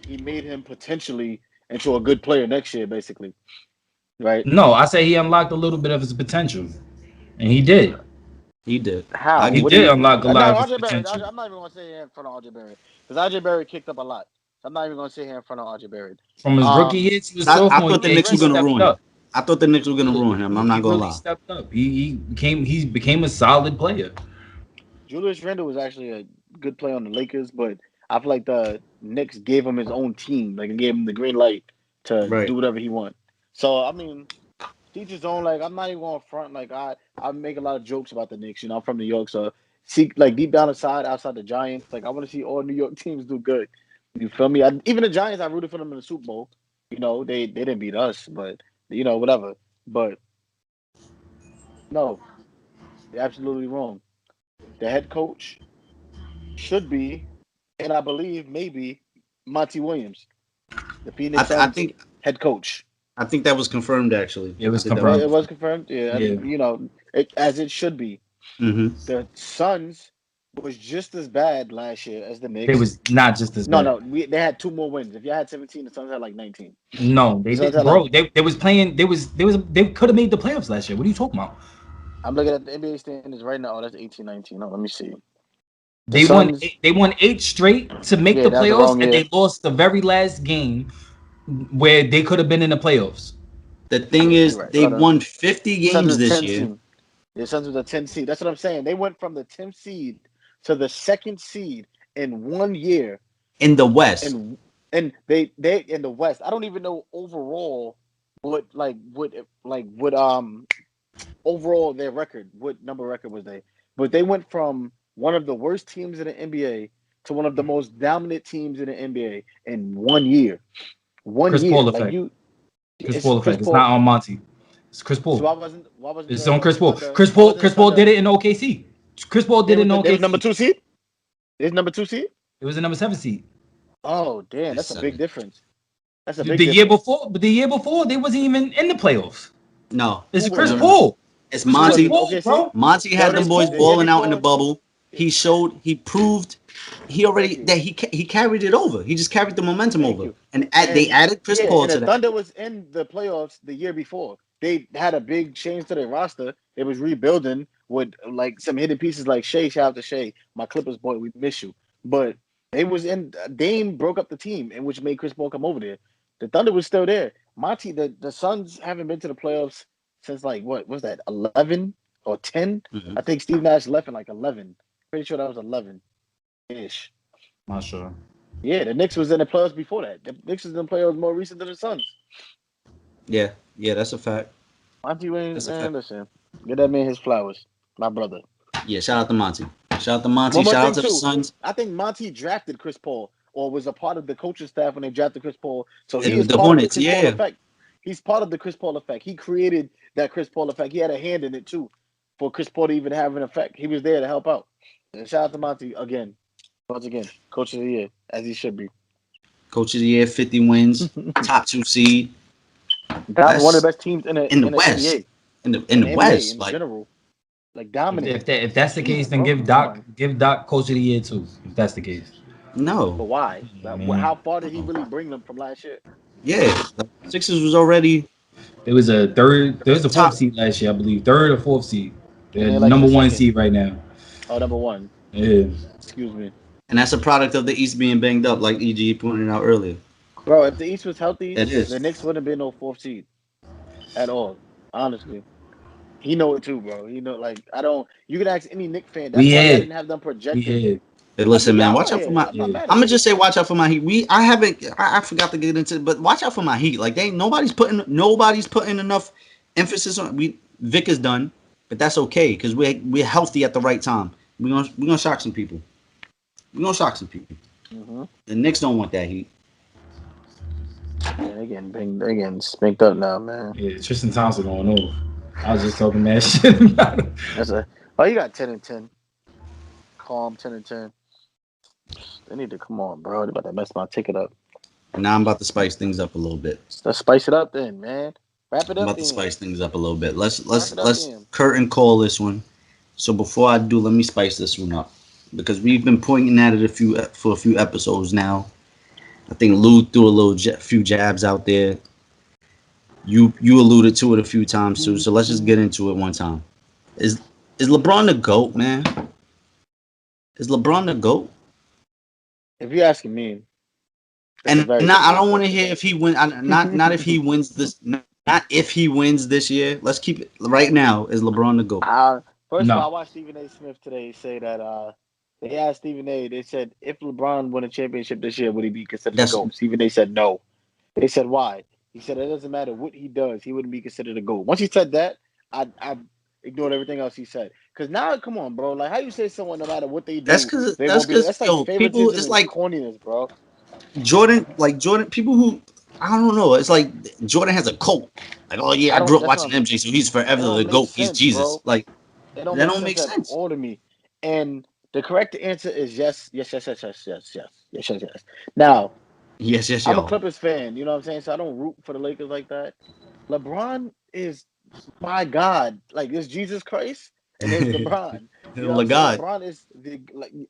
he made him potentially into a good player next year, basically, right? No, I say he unlocked a little bit of his potential, and he did. He did. How? He What do did you? unlock a No, lot of his RJ Barrett. potential. I'm not even gonna say here in front of RJ Barrett because RJ Barrett kicked up a lot. I'm not even gonna sit here in front of RJ Barrett. From his rookie years, he was I sophomore. thought the Year, Knicks he were gonna stepped ruin up. him. I thought the Knicks were gonna ruin him. I'm not gonna really lie. stepped up. He became a solid player. Julius Randle was actually a good player on the Lakers, but I feel like the Knicks gave him his own team, like and gave him the green light to Right. do whatever he want. So I mean, teach his own. Like I'm not even going front. Like I make a lot of jokes about the Knicks. You know, I'm from New York, so see like deep down inside, outside the Giants, like I want to see all New York teams do good. You feel me? Even the Giants, I rooted for them in the Super Bowl. You know, they didn't beat us, but you know whatever. But no, they're absolutely wrong. The head coach should be, and I believe maybe Monty Williams, the Phoenix I Suns think head coach. I think that was confirmed actually. It was I think that confirmed. It was confirmed. Yeah, Yeah. you know, as it should be. Mm-hmm. The Suns was just as bad last year as the It Knicks. was not just as No, bad. no, they had two more wins. If you had 17, the Suns had like 19. No, they The Suns did, had like bro. They was playing. They could have made the playoffs last year. What are you talking about? I'm looking at the NBA standings right now. Oh, that's 18, 19. Oh, let me see. The They won. Suns, They won 8 straight to make yeah, the that's the playoffs, wrong and year. they lost the very last game where they could have been in the playoffs. The thing Yeah, is, you're right. they Hold on. won 50 Suns games was this 10 year. seed. The Suns was a 10 seed. That's what I'm saying. They went from the 10th seed to the second seed in 1 year. In the West. And they in the West. I don't even know overall what overall their record, what number record was they? But they went from one of the worst teams in the NBA to one of the most dominant teams in the NBA in 1 year. 1 Chris year. Paul Like effect. Chris it's Paul Chris effect. It's Paul. not on Monty. It's Chris So Paul. why wasn't It's on Chris Paul. Thunder Chris why Paul. wasn't the Chris Paul Thunder did it in OKC. Chris Paul did it in they was number OKC. 2 seed? It's number 2 seed? It was the number 7 seed. Oh damn, that's a big difference. That's a big The year difference. before, but the year before they wasn't even in the playoffs. No. It's Who Chris was it? Paul. It's It's Chris Monty. Paul, OKC? bro. Monty had them No, boys the year balling out in the before bubble. He proved he already Thank you. that he carried it over. He just carried the momentum Thank over. you. And they And added Chris yeah, Paul and to the that. Thunder was in the playoffs the year before. They had a big change to their roster. They was rebuilding with like some hidden pieces like Shea. Shout out to Shea, my Clippers boy. We miss you. But they was in. Dame broke up the team, and which made Chris Paul come over there. The Thunder was still there. Monty, the Suns haven't been to the playoffs since like what was that 11 or 10? Mhm. I think Steve Nash left in like 11. Pretty sure that was 11 ish. Not sure. Yeah, the Knicks was in the playoffs before that. The Knicks was in the playoffs more recent than the Suns. Yeah, that's a fact. Monty Williams, That's a man, fact. listen. Get that man his flowers. My brother. Yeah, shout out to Monty. Shout out to Monty. One more Shout thing, out to the too. Suns. I think Monty drafted Chris Paul or was a part of the coaching staff when they drafted Chris Paul. So he And is the part of the Hornets, Chris Paul yeah. effect. He's part of the Chris Paul effect. He created that Chris Paul effect. He had a hand in it, too, for Chris Paul to even have an effect. He was there to help out. And shout out to Monty again. Once again, coach of the year, as he should be. Coach of the year, 50 wins, top 2 seed. That's one of the best teams in the West. NBA. In the NBA West. in Like general. Like dominant. If that's the case, Jesus, then bro. give Doc Coach of the Year too. If that's the case. But no. why? Like, Man. how far did he really bring them from last year? Yeah. The Sixers was already There was a third. There was a Top. fourth seed last year, I believe. Third or fourth seed. And They're they're like in number the 1 second. seed right now. Oh, number 1. Yeah. Excuse me. and that's a product of the East being banged up, like EG pointed out earlier. Bro, if the East was healthy, It is. the Knicks wouldn't have been no 4th seed. at all. Honestly, he know it too, bro. He know like I don't. You can ask any Knicks fan. That's We why I here. didn't have them We projected. here. Hey, I mean, listen, man, y'all watch are out for here. my. I'm not mad I'm at gonna you. just say, watch out for my Heat. I haven't. I forgot to get into it, but watch out for my Heat. Like nobody's putting enough emphasis on. Vic is done, but that's okay because we're healthy at the right time. We're gonna shock some people. We're gonna shock some people. Mm-hmm. The Knicks don't want that Heat. Yeah, they getting spanked up now, man. Yeah, Tristan Thompson going over. I was just talking that shit about him. That's a. Oh, you got 10-10. Calm 10-10. They need to come on, bro. They about to mess my ticket up. Now I'm about to spice things up a little bit. Let's spice it up then, man. Wrap it I'm up about to then. spice things up a little bit. Let's Wrap let's it up let's then. curtain call this one. So before I do, let me spice this one up because we've been pointing at it for a few episodes now. I think Lou threw a few jabs out there. You alluded to it a few times too. So let's just get into it one time. Is is LeBron the GOAT, man? Is LeBron the GOAT? If you're asking me, that's a And very not I difficult don't want to question. hear if he win. Not if he wins this. Not if he wins this year. Let's keep it right now. Is LeBron the GOAT? First of all, I No. watched Stephen A. Smith today say that they asked Stephen A. They said if LeBron won a championship this year, would he be considered the That's GOAT? Stephen A. said no. They said why? He said it doesn't matter what he does, he wouldn't be considered a GOAT. Once he said that, I ignored everything else he said. Because now, come on, bro. Like how you say someone no matter what they do, they that's won't be. because That's like yo people. favoritism It's and like corniness, bro. Jordan. People who I don't know. It's like Jordan has a cult. Like, oh yeah, I I grew don't. up That's what watching I'm. MJ, so he's It forever the don't make GOAT. He's sense, Jesus. bro. Like It don't that make don't sense make at sense. all to me. And the correct answer is yes, yes, yes, yes, yes, yes, yes, yes, yes, yes. Now, Yes, yes, I'm a yo. Clippers fan, you know what I'm saying? So I don't root for the Lakers like that. LeBron is my God. Like there's Jesus Christ and there's LeBron. You know what I'm saying? God. LeBron is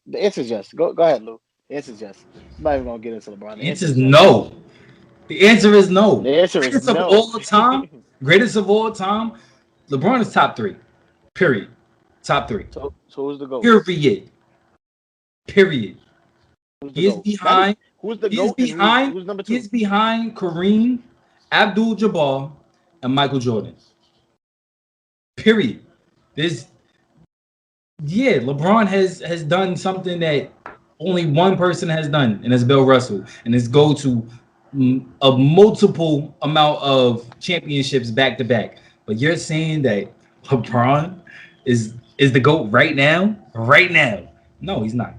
the answer is yes. Go ahead, Lou. The answer is yes. I'm not even gonna get into LeBron. The The answer answer is is yes. no. The answer is no. The answer is Greatest of no. all time. Greatest of all time. LeBron is top three. Period. Top three. So who's the GOAT? Period. Period. Who's the He is GOAT? Not behind. who's the He is GOAT and behind. who's number He two? is behind Kareem, Abdul-Jabbar, and Michael Jordan. Period. There's LeBron has done something that only one person has done, and it's Bill Russell, and it's go to a multiple amount of championships back to back. But you're saying that LeBron is the GOAT right now? Right now. No, he's not.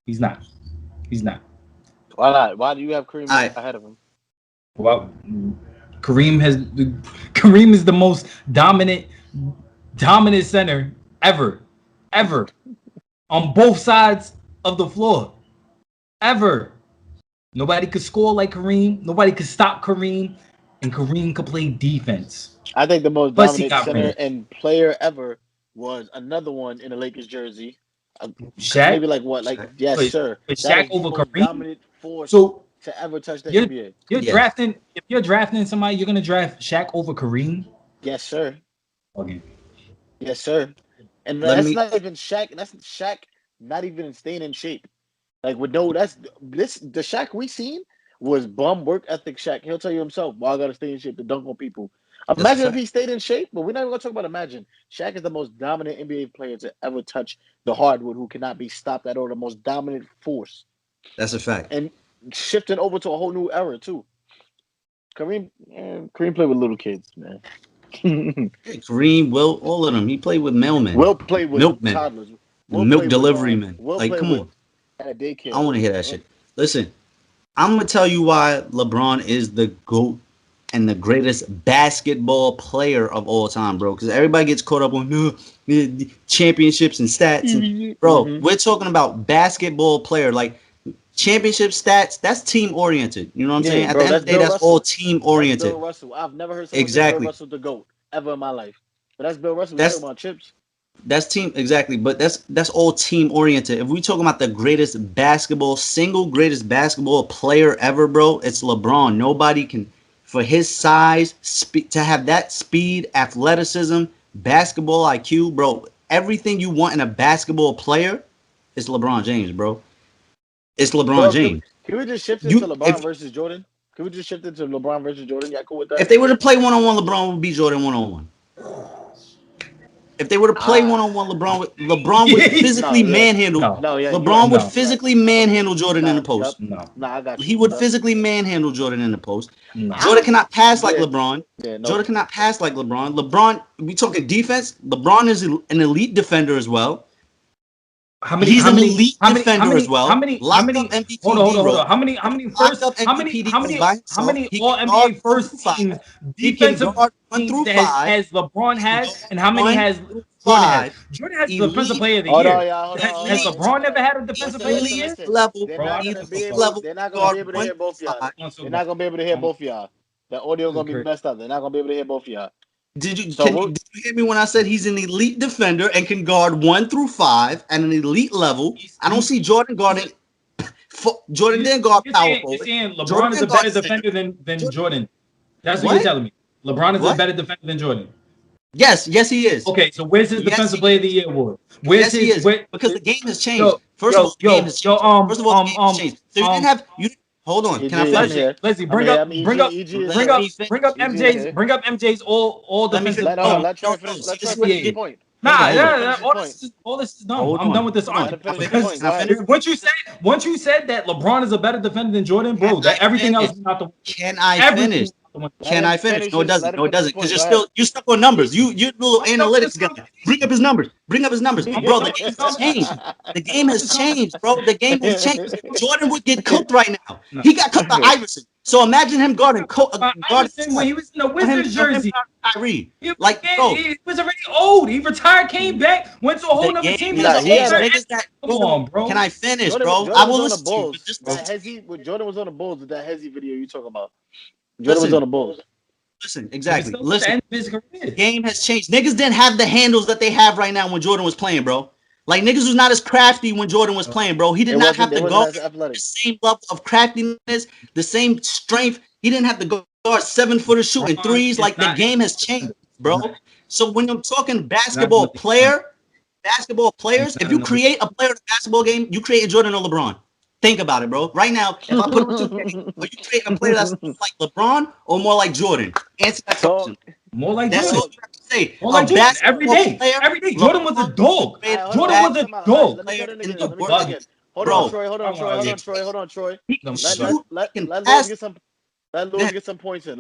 He's not. He's not. Why not? Why do you have All Kareem right. ahead of him? Well, Kareem is the most dominant center ever on both sides of the floor ever. Nobody could score like Kareem. Nobody could stop Kareem, and Kareem could play defense. I think the most Plus, he dominant got center rings. and player ever was another one in the Lakers jersey. Uh, Shaq, Maybe like what? Like Shaq. yes, but, sir. but That Shaq is the over most Kareem. dominant force So to ever touch the you're NBA. you're Yes. drafting. If you're drafting somebody, you're gonna draft Shaq over Kareem. Yes, sir. Okay. Yes, sir. And Let that's me. not even Shaq. That's Shaq not even staying in shape. Like with no, that's this the Shaq we seen was bum work ethic Shaq. He'll tell you himself, well, I gotta stay in shape to dunk on people. That's a Imagine if fact. he stayed in shape, but we're not even gonna talk about imagine. Shaq is the most dominant NBA player to ever touch the hardwood who cannot be stopped at all, the most dominant force. That's a fact. And shifting over to a whole new era too. Kareem played with little kids, man. Yeah, Kareem, Will, all of them. He played with mailmen, Will played with milkmen, toddlers. Will milk played with delivery men. Will Like, played come with on. at a I don't daycare. want to hear that shit. Listen, I'm gonna tell you why LeBron is the GOAT and the greatest basketball player of all time, bro. Because everybody gets caught up on championships and stats, and bro, Mm-hmm. we're talking about basketball player. Like championship stats, that's team oriented. You know what I'm Yeah, saying? At the bro, end of that's the day, Bill that's all Russell. team That's Bill oriented. Russell. I've never heard someone say Bill Exactly. Russell's the GOAT ever in my life. But that's Bill Russell. We talking That's about chips. That's team exactly, but that's all team oriented. If we talking about the single greatest basketball player ever, bro, it's LeBron. Nobody can, for his size, to have that speed, athleticism, basketball IQ, bro. Everything you want in a basketball player, it's LeBron James, bro. It's LeBron Bro, James. can we just shift into You LeBron if versus Jordan? Can we just shift it to LeBron versus Jordan? Yeah, cool with that. If they were to play 1-on-1, LeBron would beat Jordan 1-on-1. If they were to play 1-on-1, LeBron would physically manhandle. No, yeah, LeBron would right. physically manhandle Jordan in the post. Yep. No, I got you. He would physically manhandle Jordan in the post. No. Jordan cannot pass like LeBron. Yeah, no. Jordan cannot pass like LeBron. LeBron, we talking defense. LeBron is an elite defender as well. He's an elite defender as well. How many MVP hold on. How many all NBA first teams defensive teams that has LeBron has, and how many has Jordan has? Jordan has the defensive player of the year. Has LeBron never had a defensive player of the year? They're not gonna be able to hear both of y'all. They're not gonna be able to hear both of y'all. The audio gonna be messed up. They're not gonna be able to hear both of y'all. Did you hear me when I said he's an elite defender and can guard 1 through 5 at an elite level? I don't see Jordan guarding. Jordan didn't guard power forward. You're saying LeBron is a better defender than Jordan. That's what you're telling me. LeBron is a better defender than Jordan. Yes, he is. Okay, so where's his defensive player of the year award? Because the game has changed. First of all, the game has changed. So you didn't have Hold on. Can I finish? Leslie, bring up MJ's all defensive. Let Troy finish the point. All this is done. I'm done with this argument. Once you said that LeBron is a better defender than Jordan, bro, that everything else is not the. Can I finish? Can I finish? No, it doesn't. No, it doesn't. Because you're stuck on numbers. You're little analytics guy. Bring up his numbers. Bro, the game has changed. The game has changed, bro. The game has changed. Jordan would get cooked right now. He got cooked by Iverson. So imagine him guarding Iverson when he was in the Wizards jersey. Kyrie. He was already old. He retired, came back, went to a whole nother team. Come on, bro. Can I finish, bro? I will listen to you. When Jordan was on the Bulls with that Hezzy video you talking about. Jordan was on the Bulls. Listen, exactly. The game has changed. Niggas didn't have the handles that they have right now when Jordan was playing, bro. Like, niggas was not as crafty when Jordan was playing, bro. He did not have to guard the same level of craftiness, the same strength. He didn't have to guard 7-footer shooting threes. Like, the game has changed, bro. So when I'm talking basketball players, if you create a player in a basketball game, you create Jordan or LeBron. Think about it, bro. Right now, if I put are you creating a player that's like LeBron or more like Jordan? Answer that question. More like Jordan. That's all you have to say. More like Jordan. Every day. Jordan was a dog. Jordan was a dog. Hold on, Troy. Let Lewis get some points in.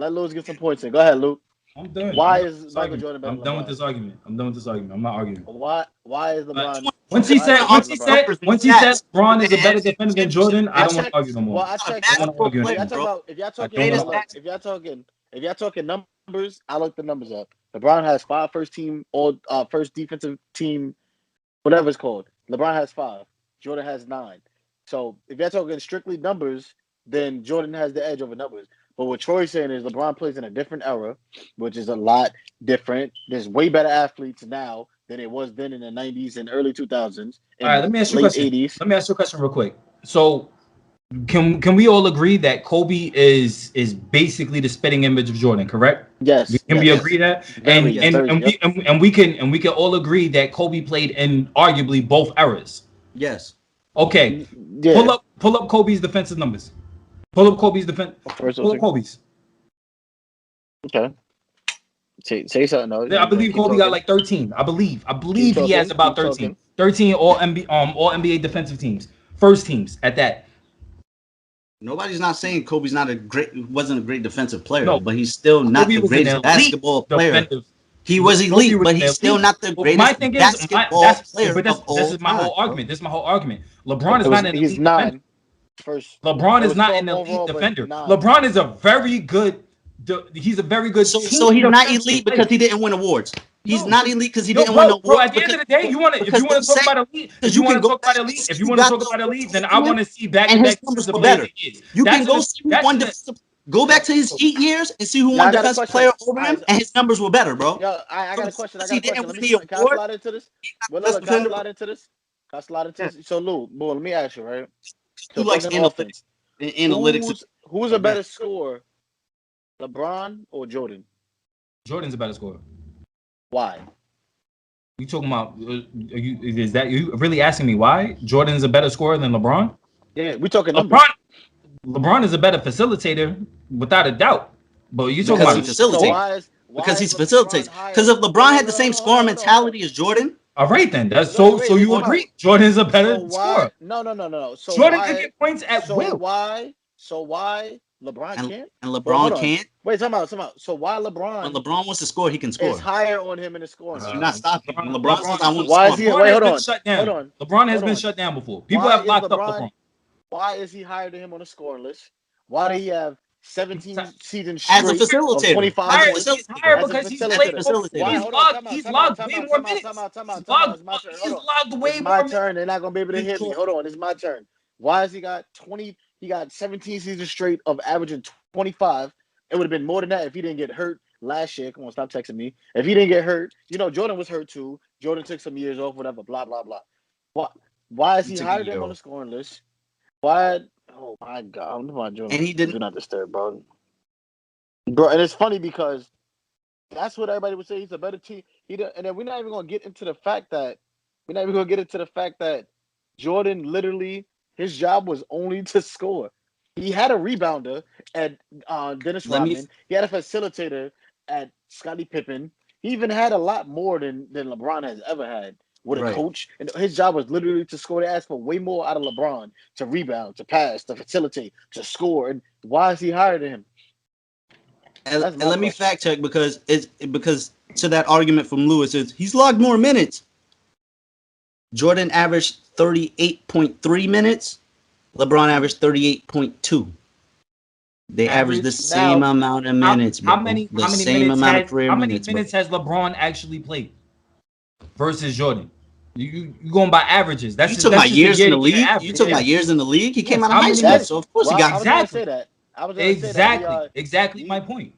Go ahead, Luke. I'm done. Why is Michael Jordan better? I'm done with this argument. I'm not arguing. Why is LeBron? Once he said LeBron is a better defender than Jordan, I don't want to argue no more. Well, I checked. If y'all talking numbers, I looked the numbers up. LeBron has 5 first defensive team, whatever it's called. LeBron has 5. Jordan has 9. So if you're talking strictly numbers, then Jordan has the edge over numbers. But what Troy's saying is LeBron plays in a different era, which is a lot different. There's way better athletes now than it was then in the 90s and early 2000s. All right, let me ask you a question. 80s. Let me ask you a question real quick. So can we all agree that Kobe is basically the spitting image of Jordan, correct? Yes. Can we agree that? And we can all agree that Kobe played in arguably both eras. Yes. Okay. Yeah. Pull up Kobe's defensive numbers. Pull up Kobe's defense. Pull up Kobe's. Okay. Say something though. Yeah, I believe Kobe got like 13. I believe he has about 13. 13 all NBA defensive teams. First teams at that. Nobody's not saying Kobe's wasn't a great defensive player, but he's still not the greatest basketball player. He was elite, but he's still not the greatest basketball player. But this is my whole argument. LeBron is not an elite defender. LeBron is not an elite defender. LeBron is a very good. He's a very good. So he's not elite because he didn't win awards. He's not elite because he didn't win awards. Bro, at the end of the day, if you want to talk about elite, then I want to see back-to-back defensive players. You can go see who won defensive. Go back to his Heat years and see who won defensive player over him, and his numbers were better, bro. Yo, I got a question. Can I slide into this? Can I slide into this? So, Lou, let me ask you, right? Who likes analytics? Who's a better scorer, LeBron or Jordan? Jordan's a better scorer. Why? You talking about? You really asking me why Jordan is a better scorer than LeBron? Yeah, we talking numbers. LeBron is a better facilitator without a doubt. But you talking Because about he So facilitates. why Because he is LeBron facilitates. Because higher? if LeBron had the same scoring Hold on. mentality as Jordan, all right then. That's Wait, so wait, wait. you Time out. agree. Jordan is a So better why? scorer. No. Jordan could get points at will. So why LeBron and can't? Well, hold LeBron on. can't, Wait, time out. So why when LeBron LeBron wants to score, he can is score. higher on him in the scoring Do list? not stop him. When LeBron says, LeBron I want to Why score, is he? LeBron Wait, has hold been on. shut Hold down. on. LeBron has Hold been on. shut down before. People Why have is locked up LeBron? LeBron. Why is he higher than him on the scoring list? Why do he have 17 seasons as a straight of facilitator. 25 As a points He's higher facilitator. as a because he's As a played facilitator? more. facilitator. Why? Hold on. He's logged way more minutes. Time out. It's my turn. Hold He's on. logged It's way my more minutes turn. They're not gonna be able to than hear me. Jordan. Hold on. It's my turn. Why has he got 20? He got 17 seasons straight of averaging 25. It would have been more than that if he didn't get hurt last year. Come on, stop texting me. If he didn't get hurt, Jordan was hurt too. Jordan took some years off, whatever, blah, blah, blah. Why is He he took a higher than year him on the off. scoring list? Why? Oh my God! I'm not doing And he didn't. do not disturb, bro. And it's funny because that's what everybody would say. He's a better team. And then we're not even gonna get into the fact that Jordan literally his job was only to score. He had a rebounder at Dennis Let me, Rodman. He had a facilitator at Scottie Pippen. He even had a lot more than LeBron has ever had with a right. coach. And his job was literally to score. They asked for way more out of LeBron to rebound, to pass, to facilitate, to score. And why is he higher than him? That's And my let me question. fact check because to that argument from Lewis is he's logged more minutes. Jordan averaged 38.3 minutes. LeBron averaged 38.2. They averaged the Average. same Now, amount of minutes, bro. The same amount of career How many minutes, bro. minutes has LeBron actually played versus Jordan? You going by averages? You talking That's about just a years year in to the year league? You average. talking about Yes, years in the league? He came yes. out of How high many school, that's minutes? so of course he well, got. I was gonna Exactly, say that. I was gonna say that exactly my he point.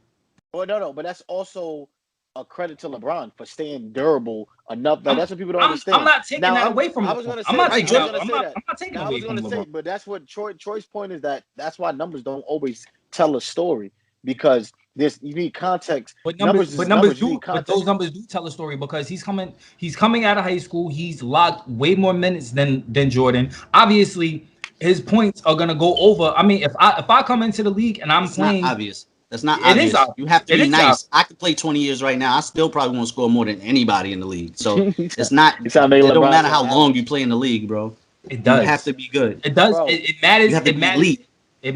well no, but that's also a credit to LeBron for staying durable enough. Like I'm that's what people don't I'm understand. not taking Now that away from I was LeBron. gonna I'm say not that. Right, taking I was Joe? that. gonna say that. I'm not taking Now I away was from gonna say, LeBron. but that's what Troy's point is that's why numbers don't always tell a story because you need context. Numbers is numbers. You need But those context. numbers do tell a story because he's coming out of high school. He's logged way more minutes than Jordan. Obviously, his points are gonna go over. I mean, if I come into the league and I'm That's not playing, obvious. That's not it is obvious. You obvious. have to It be is obvious. nice. I could play 20 years right now. I still probably won't score more than anybody in the league. So you it's not. sound like It don't LeBron matter saying how long you average, play in the league, bro. It You have does. to be good. It does. bro. It You matters. have to It be matters. elite. It,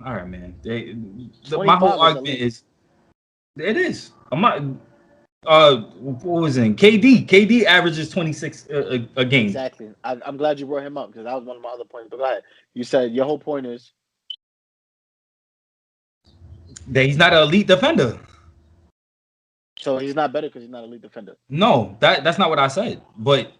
all right, man. My whole 25 is argument elite. is it is. I'm not. What was it? KD averages 26 a game. Exactly. I'm glad you brought him up because that was one of my other points. But go ahead. You said your whole point is That he's not an elite defender. so he's not better because he's not a elite defender. No, that's not what I said. But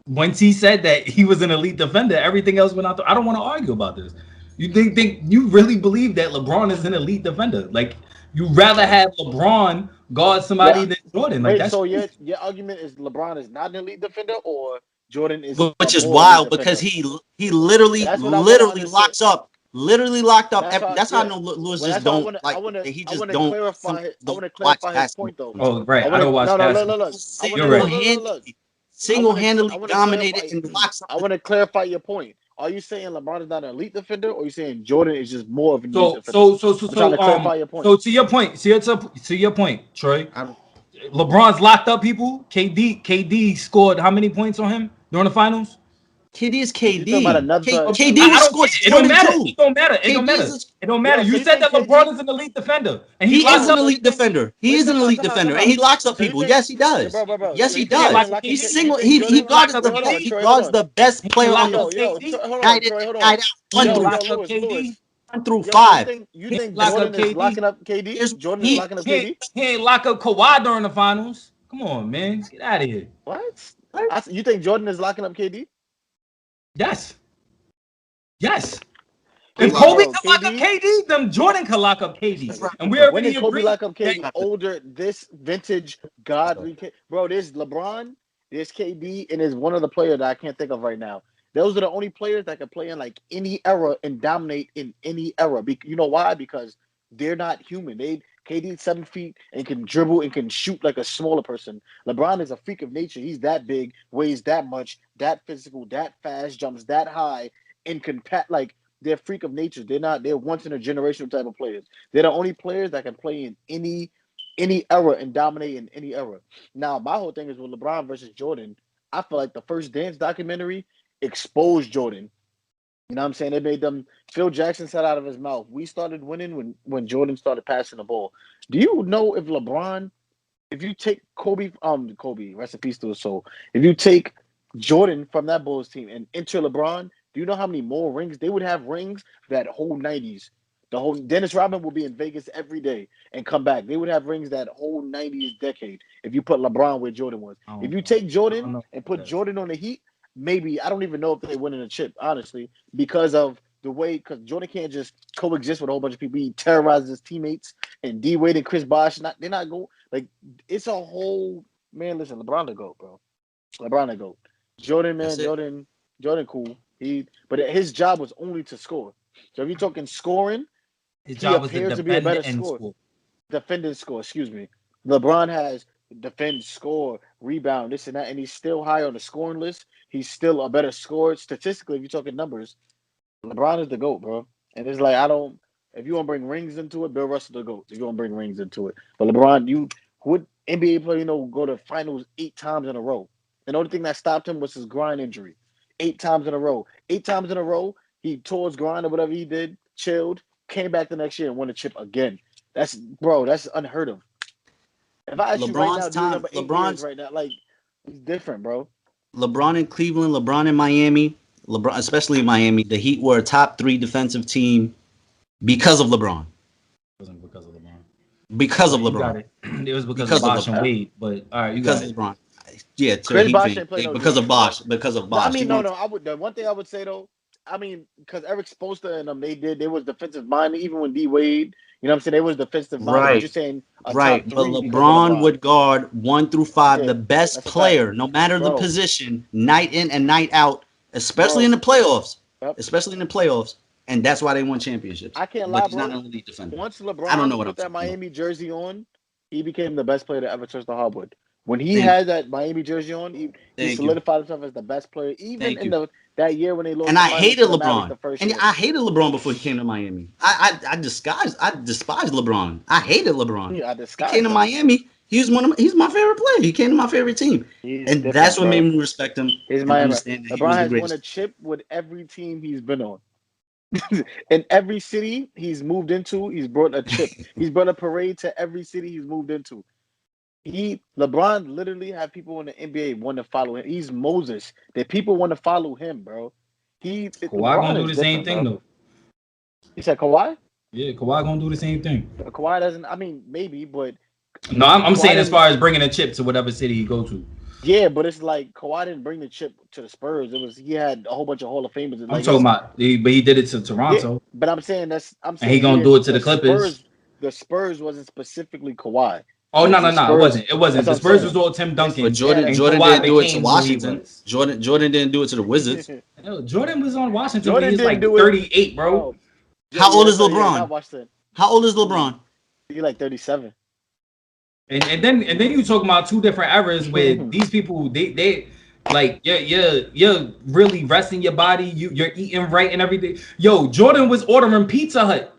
once he said that he was an elite defender, everything else went out. I don't want to argue about this. You think you really believe that LeBron is an elite defender? Like you rather have LeBron guard somebody Yeah. than Jordan? Like Wait. that's So crazy. your argument is LeBron is not an elite defender, or Jordan is a Which is more elite wild because defender? he literally That's what I want to understand. locks up, literally locked up. That's how. That's how I Yeah. know Lewis Well, just that's why don't like. He I just want to clarify. I don't want to watch clarify his basketball point though. sometimes. Oh, right. I I want don't to watch look. basketball. I want You're to right. look. I Single-handedly want to dominated clarify. and locks up I the. want to clarify your point. Are you saying LeBron is not an elite defender, or are you saying Jordan is just more of an elite So defender? so so so I'm trying so to clarify your point. so to your point, to your point, Troy. I don't, LeBron's locked up people. KD scored how many points on him during the finals? KD is You talking about KD. another? KD I was don't care. scored It don't matter. 42. It don't matter. It don't KD matter. is It don't matter. Yo, so You you said think that LeBron KD? is an elite defender and he he is locked an up. So elite defender. He wait, is an elite defender, and he locks up So you people. think? Yes, he does. Bro. Yes, So he you think he Like does. ain't locking? He's You single. think He Jordan? locked guards up the Wait, hold on, he KD. Troy. Hold guards on. the best He player on locked the up Yo, KD. hold on, United Troy. Hold on. night out one He throug1 locked five. up Lewis. KD. 1 through Yo, so 5. you He think locked up Jordan is KD. locking up KD? Here's Jordan is he locking up KD? He ain't lock up Kawhi during the finals. Come on, man. Get out of here. What? You think Jordan is locking up KD? Yes. Yes. If lock Kobe Bro, could lock up KD. KD, then Jordan could lock up KD. right. And we When already did Kobe agreed lock up that KD? Older, this vintage godly kid. Bro, there's LeBron, there's KD, and there's one other player that I can't think of right now. Those are the only players that can play in like any era and dominate in any era. You know why? Because they're not human. KD's 7 feet and can dribble and can shoot like a smaller person. LeBron is a freak of nature. He's that big, weighs that much, that physical, that fast, jumps that high, and can pat like they're freak of nature. They're once in a generation type of players. They're the only players that can play in any era and dominate in any era. Now, my whole thing is with LeBron versus Jordan. I feel like the First Dance documentary exposed Jordan. You know what I'm saying? They made them. Phil Jackson said out of his mouth, "We started winning when Jordan started passing the ball." Do you know if LeBron, if you take Kobe, rest in peace to his soul. If you take Jordan from that Bulls team and enter LeBron, do you know how many more rings they would have? Rings that whole '90s. The whole Dennis Rodman will be in Vegas every day and come back. They would have rings that whole '90s decade if you put LeBron where Jordan was. If you take Jordan and put Jordan on the Heat, maybe I don't even know if they win in a chip, honestly, because of the way because Jordan can't just coexist with a whole bunch of people. He terrorizes his teammates and D Wade and Chris Bosh. They're not going like it's a whole man. Listen, LeBron the GOAT, bro. LeBron the GOAT. Jordan, man, Jordan, cool. But his job was only to score. So if you're talking scoring, his he job was to appears to be a defend better and scorer. score. Defend and score, excuse me. LeBron has defend, score, rebound, this and that, and he's still high on the scoring list. He's still a better scorer. Statistically, if you're talking numbers, LeBron is the GOAT, bro. And it's like if you want to bring rings into it, Bill Russell the GOAT. If you want to bring rings into it. But LeBron, would NBA player, go to finals 8 times in a row. And the only thing that stopped him was his groin injury. 8 times in a row. 8 times in a row, he tore his groin or whatever he did, chilled, came back the next year and won a chip again. That's unheard of. If I ask you right now, do you remember 8 years right now? Like, it's different, bro. LeBron in Cleveland, LeBron in Miami, LeBron, especially in Miami, the Heat were a top 3 defensive team because of LeBron. It wasn't because of LeBron. Because of LeBron. Got it. It was because of Bosh and Wade. But all right, you got it. LeBron. Yeah, Chris Bosh ain't playing no because of Bosh. Because of Bosh. I mean, no. I would. The one thing I would say though, I mean, because Eric Spoelstra and them, they was defensive minded. Even when D Wade, you know what I'm saying, they was defensive minded. Right. But you're saying right. But LeBron would guard 1 through 5, the best player, no matter the position, night in and night out, especially in the playoffs. Especially in the playoffs. And that's why they won championships. I can't lie, bro. He's not an elite defender. Once LeBron I don't know what put that Miami jersey on, he became the best player to ever touch the hardwood. When he had that Miami jersey on, he solidified himself as the best player, even in that year when they lost. And I hated LeBron. I hated LeBron before he came to Miami. I despised LeBron. I hated LeBron. Yeah, he came to Miami. He's my favorite player. He came to my favorite team, and that's what made me respect him. He's my LeBron has won a chip with every team he's been on. In every city he's moved into, he's brought a chip. He's brought a parade to every city he's moved into. LeBron literally had people in the NBA want to follow him. He's Moses. That people want to follow him, bro. Kawhi gonna do the same thing though. You said Kawhi? Yeah, Kawhi gonna do the same thing. Kawhi doesn't. I mean, maybe, but no, I'm saying as far as bringing a chip to whatever city he go to. Yeah, but it's like Kawhi didn't bring the chip to the Spurs. He had a whole bunch of Hall of Famers. I'm talking about, but he did it to Toronto. Yeah, but I'm saying and he gonna do it to the Clippers. The Spurs wasn't specifically Kawhi. Oh no, it wasn't. The Spurs was all Tim Duncan. But Jordan didn't do it to Washington. Jordan didn't do it to the Wizards. Jordan was on Washington. He's like 38, bro. How old is LeBron? How old is LeBron? He's like 37. And then you talking about 2 different eras where these people they like you're really resting your body, you're eating right and everything. Yo, Jordan was ordering Pizza Hut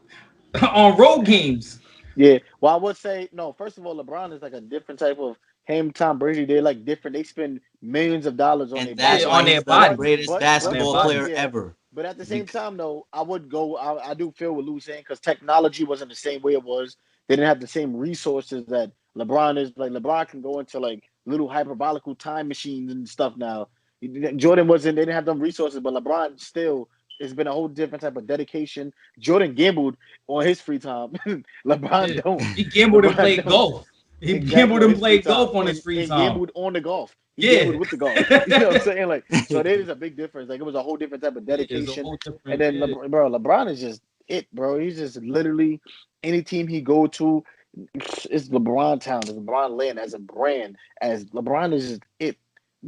on road games. Yeah, well, I would say no. First of all, LeBron is like a different type of him. Tom Brady, they're like different. They spend millions of dollars on their body. On their body. Greatest basketball player ever. But at the same time, though, I would go. I do feel what Lou's saying because technology wasn't the same way it was. They didn't have the same resources that LeBron is. Like LeBron can go into like little hyperbolical time machines and stuff now. Jordan wasn't. They didn't have them resources, but LeBron still. It's been a whole different type of dedication. Jordan gambled on his free time. LeBron don't. He gambled and played golf. He gambled and played golf on his free time. He gambled on the golf. He gambled with the golf. You know what I'm saying? Like, so there is a big difference. Like, it was a whole different type of dedication. And then, LeBron is just it, bro. He's just literally any team he go to, it's LeBron town. It's LeBron land as a brand. As LeBron is just it.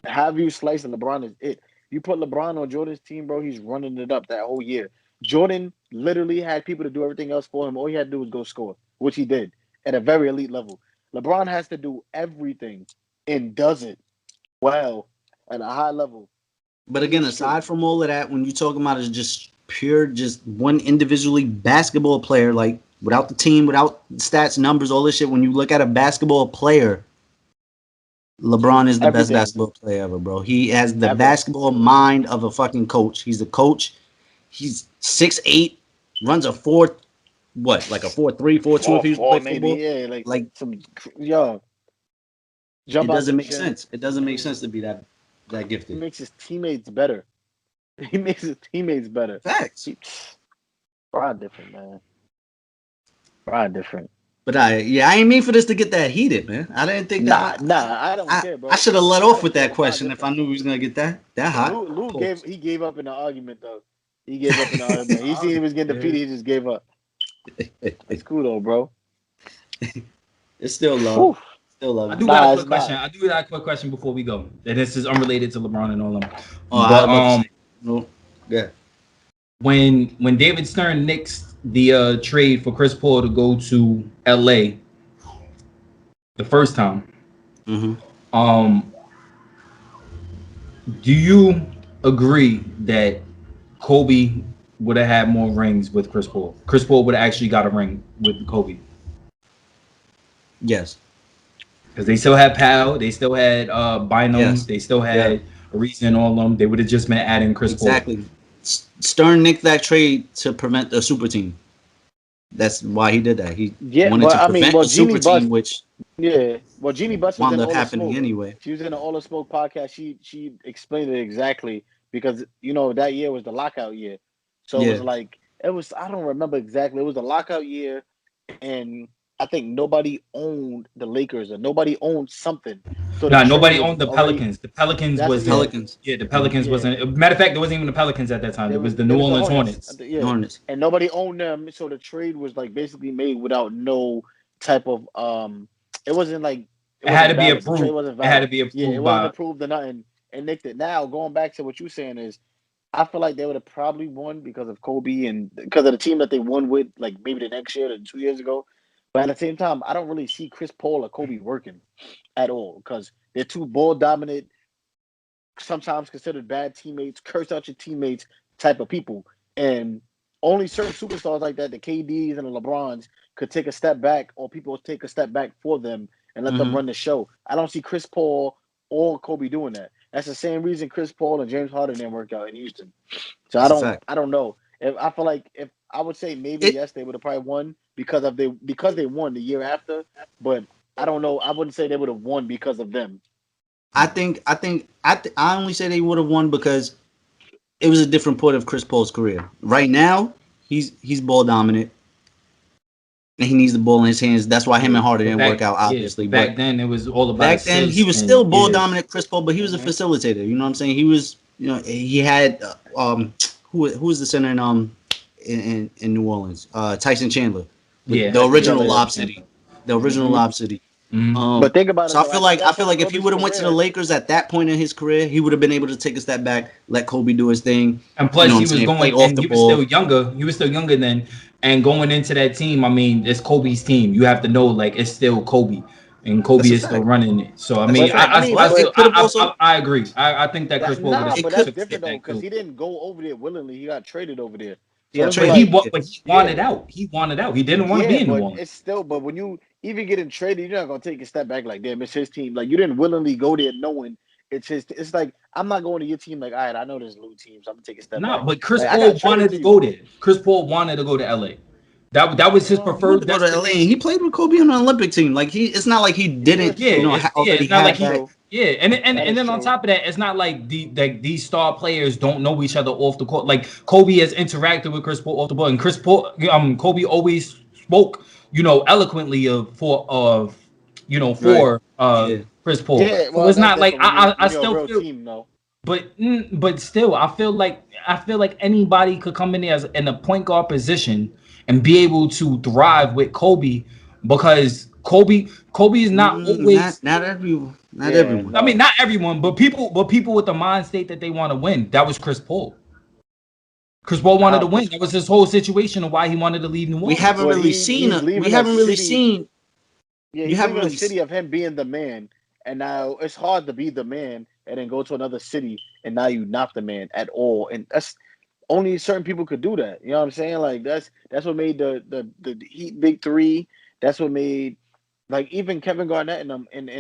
However you slice it, LeBron is it. You put LeBron on Jordan's team, bro, he's running it up that whole year. Jordan literally had people to do everything else for him. All he had to do was go score, which he did at a very elite level. LeBron has to do everything and does it well at a high level. But again, aside from all of that, when you're talking about is just pure, just one individually basketball player, like without the team, without stats, numbers, all this shit. When you look at a basketball player, LeBron is the best Everything. basketball player ever, bro. He has the Ever. basketball mind of a fucking coach. He's a coach. He's 6'8", runs a 4, what, like a 4-3, 4-2 if he was to play Maybe, football. yeah, like Like, some jump it out the doesn't make gym. sense. It doesn't make sense to be that He gifted. makes his teammates better. He makes his teammates better. Facts. Brian different, man. Brian different. But I ain't mean for this to get that heated, man. I didn't think that. Nah, I don't care, bro. I should have let I off don't with care. that Brian question if I different. knew he was gonna get that hot. Lou gave up in the argument though. He gave up in the argument. He seen he was getting defeated. He just gave up. It's cool though, bro. It's still love. Whew. Still love. I do got a quick question. I do got a quick question before we go. And this is unrelated to LeBron and all them. Oh, no. Yeah. When David Stern nixed the trade for Chris Paul to go to LA the first time, do you agree that Kobe would have had more rings with Chris Paul? Chris Paul would have actually got a ring with Kobe. Yes. Because they still had Powell, they still had Bynum, Yes. they still had Ariza and all of them. They would have just been adding Chris Paul. Exactly. Stern nicked that trade to prevent a super team. That's why he did that. He wanted to prevent a super team, which Jeannie Buss was in wound up All happening Smoke. anyway. She was in the All the Smoke podcast. She explained it exactly because that year was the lockout year, so it was like I don't remember exactly. It was the lockout year, and I think nobody owned the Lakers or nobody owned something. So nobody owned the Pelicans. The Pelicans was the Pelicans. Yeah, the Pelicans wasn't. Matter of fact, there wasn't even the Pelicans at that time. It was the New Orleans Hornets. Hornets. And nobody owned them, so the trade was like basically made without no type of It wasn't like it had to be valid. approved. The trade wasn't valid. It had to be approved. Yeah, it wasn't approved or nothing. And nicked it. Now going back to what you're saying is, I feel like they would have probably won because of Kobe and because of the team that they won with, like maybe the next year or 2 years ago. But at the same time, I don't really see Chris Paul or Kobe working at all because they're too ball dominant, sometimes considered bad teammates, curse out your teammates type of people. And only certain superstars like that, the KDs and the LeBrons, could take a step back or people take a step back for them and let them run the show. I don't see Chris Paul or Kobe doing that. That's the same reason Chris Paul and James Harden didn't work out in Houston. So I don't know. I feel like if I would say maybe yes, they would have probably won because they won the year after, but I don't know. I wouldn't say they would have won because of them. I only say they would have won because it was a different point of Chris Paul's career. Right now, he's ball dominant. And he needs the ball in his hands. That's why him and Harden didn't work out, obviously. Yeah, back then, it was all about back then, he was still ball dominant, Chris Paul, but he was a facilitator. You know what I'm saying? He was, he had who was the center in New Orleans? Tyson Chandler. The original Lob City. The original Lob City. But think about it. So I feel like if he would have went to the Lakers at that point in his career, he would have been able to take a step back, let Kobe do his thing. And plus, he was going and he was still younger. He was still younger then. And going into that team, I mean, it's Kobe's team. You have to know, like, it's still Kobe, and Kobe is still running it. So I mean, I agree. I think that Chris Paul would have. But that's different though, because he didn't go over there willingly. He got traded over there. Yeah, he wanted out. He wanted out. He didn't want to be in New Orleans. It's still, but when you even getting traded, you're not gonna take a step back like, damn, it's his team. Like you didn't willingly go there knowing it's his. It's like I'm not going to your team. Like, all right, I know there's Lou teams. So I'm gonna take a step back. But Chris Paul wanted to go there. Chris Paul wanted to go to LA. That was his preferred. He, go to LA. He played with Kobe on the Olympic team. Like it's not like he didn't. It's not like and then on top of that, it's not like these star players don't know each other off the court. Like Kobe has interacted with Chris Paul off the court, and Kobe always spoke, eloquently for Chris Paul. Yeah, well, so it's not like I still feel. Team, but still, I feel like anybody could come in there in a point guard position and be able to thrive with Kobe, because Kobe is not always not everyone. I mean, not everyone, but people with the mind state that they want to win. That was Chris Paul. Chris Paul wanted to win. That was his whole situation of why he wanted to leave New Orleans. We haven't really seen. Yeah, you haven't really city of him being the man, and now it's hard to be the man and then go to another city, and now you're not the man at all. And only certain people could do that. You know what I'm saying? Like that's what made the Heat big three. That's what made like even Kevin Garnett and them and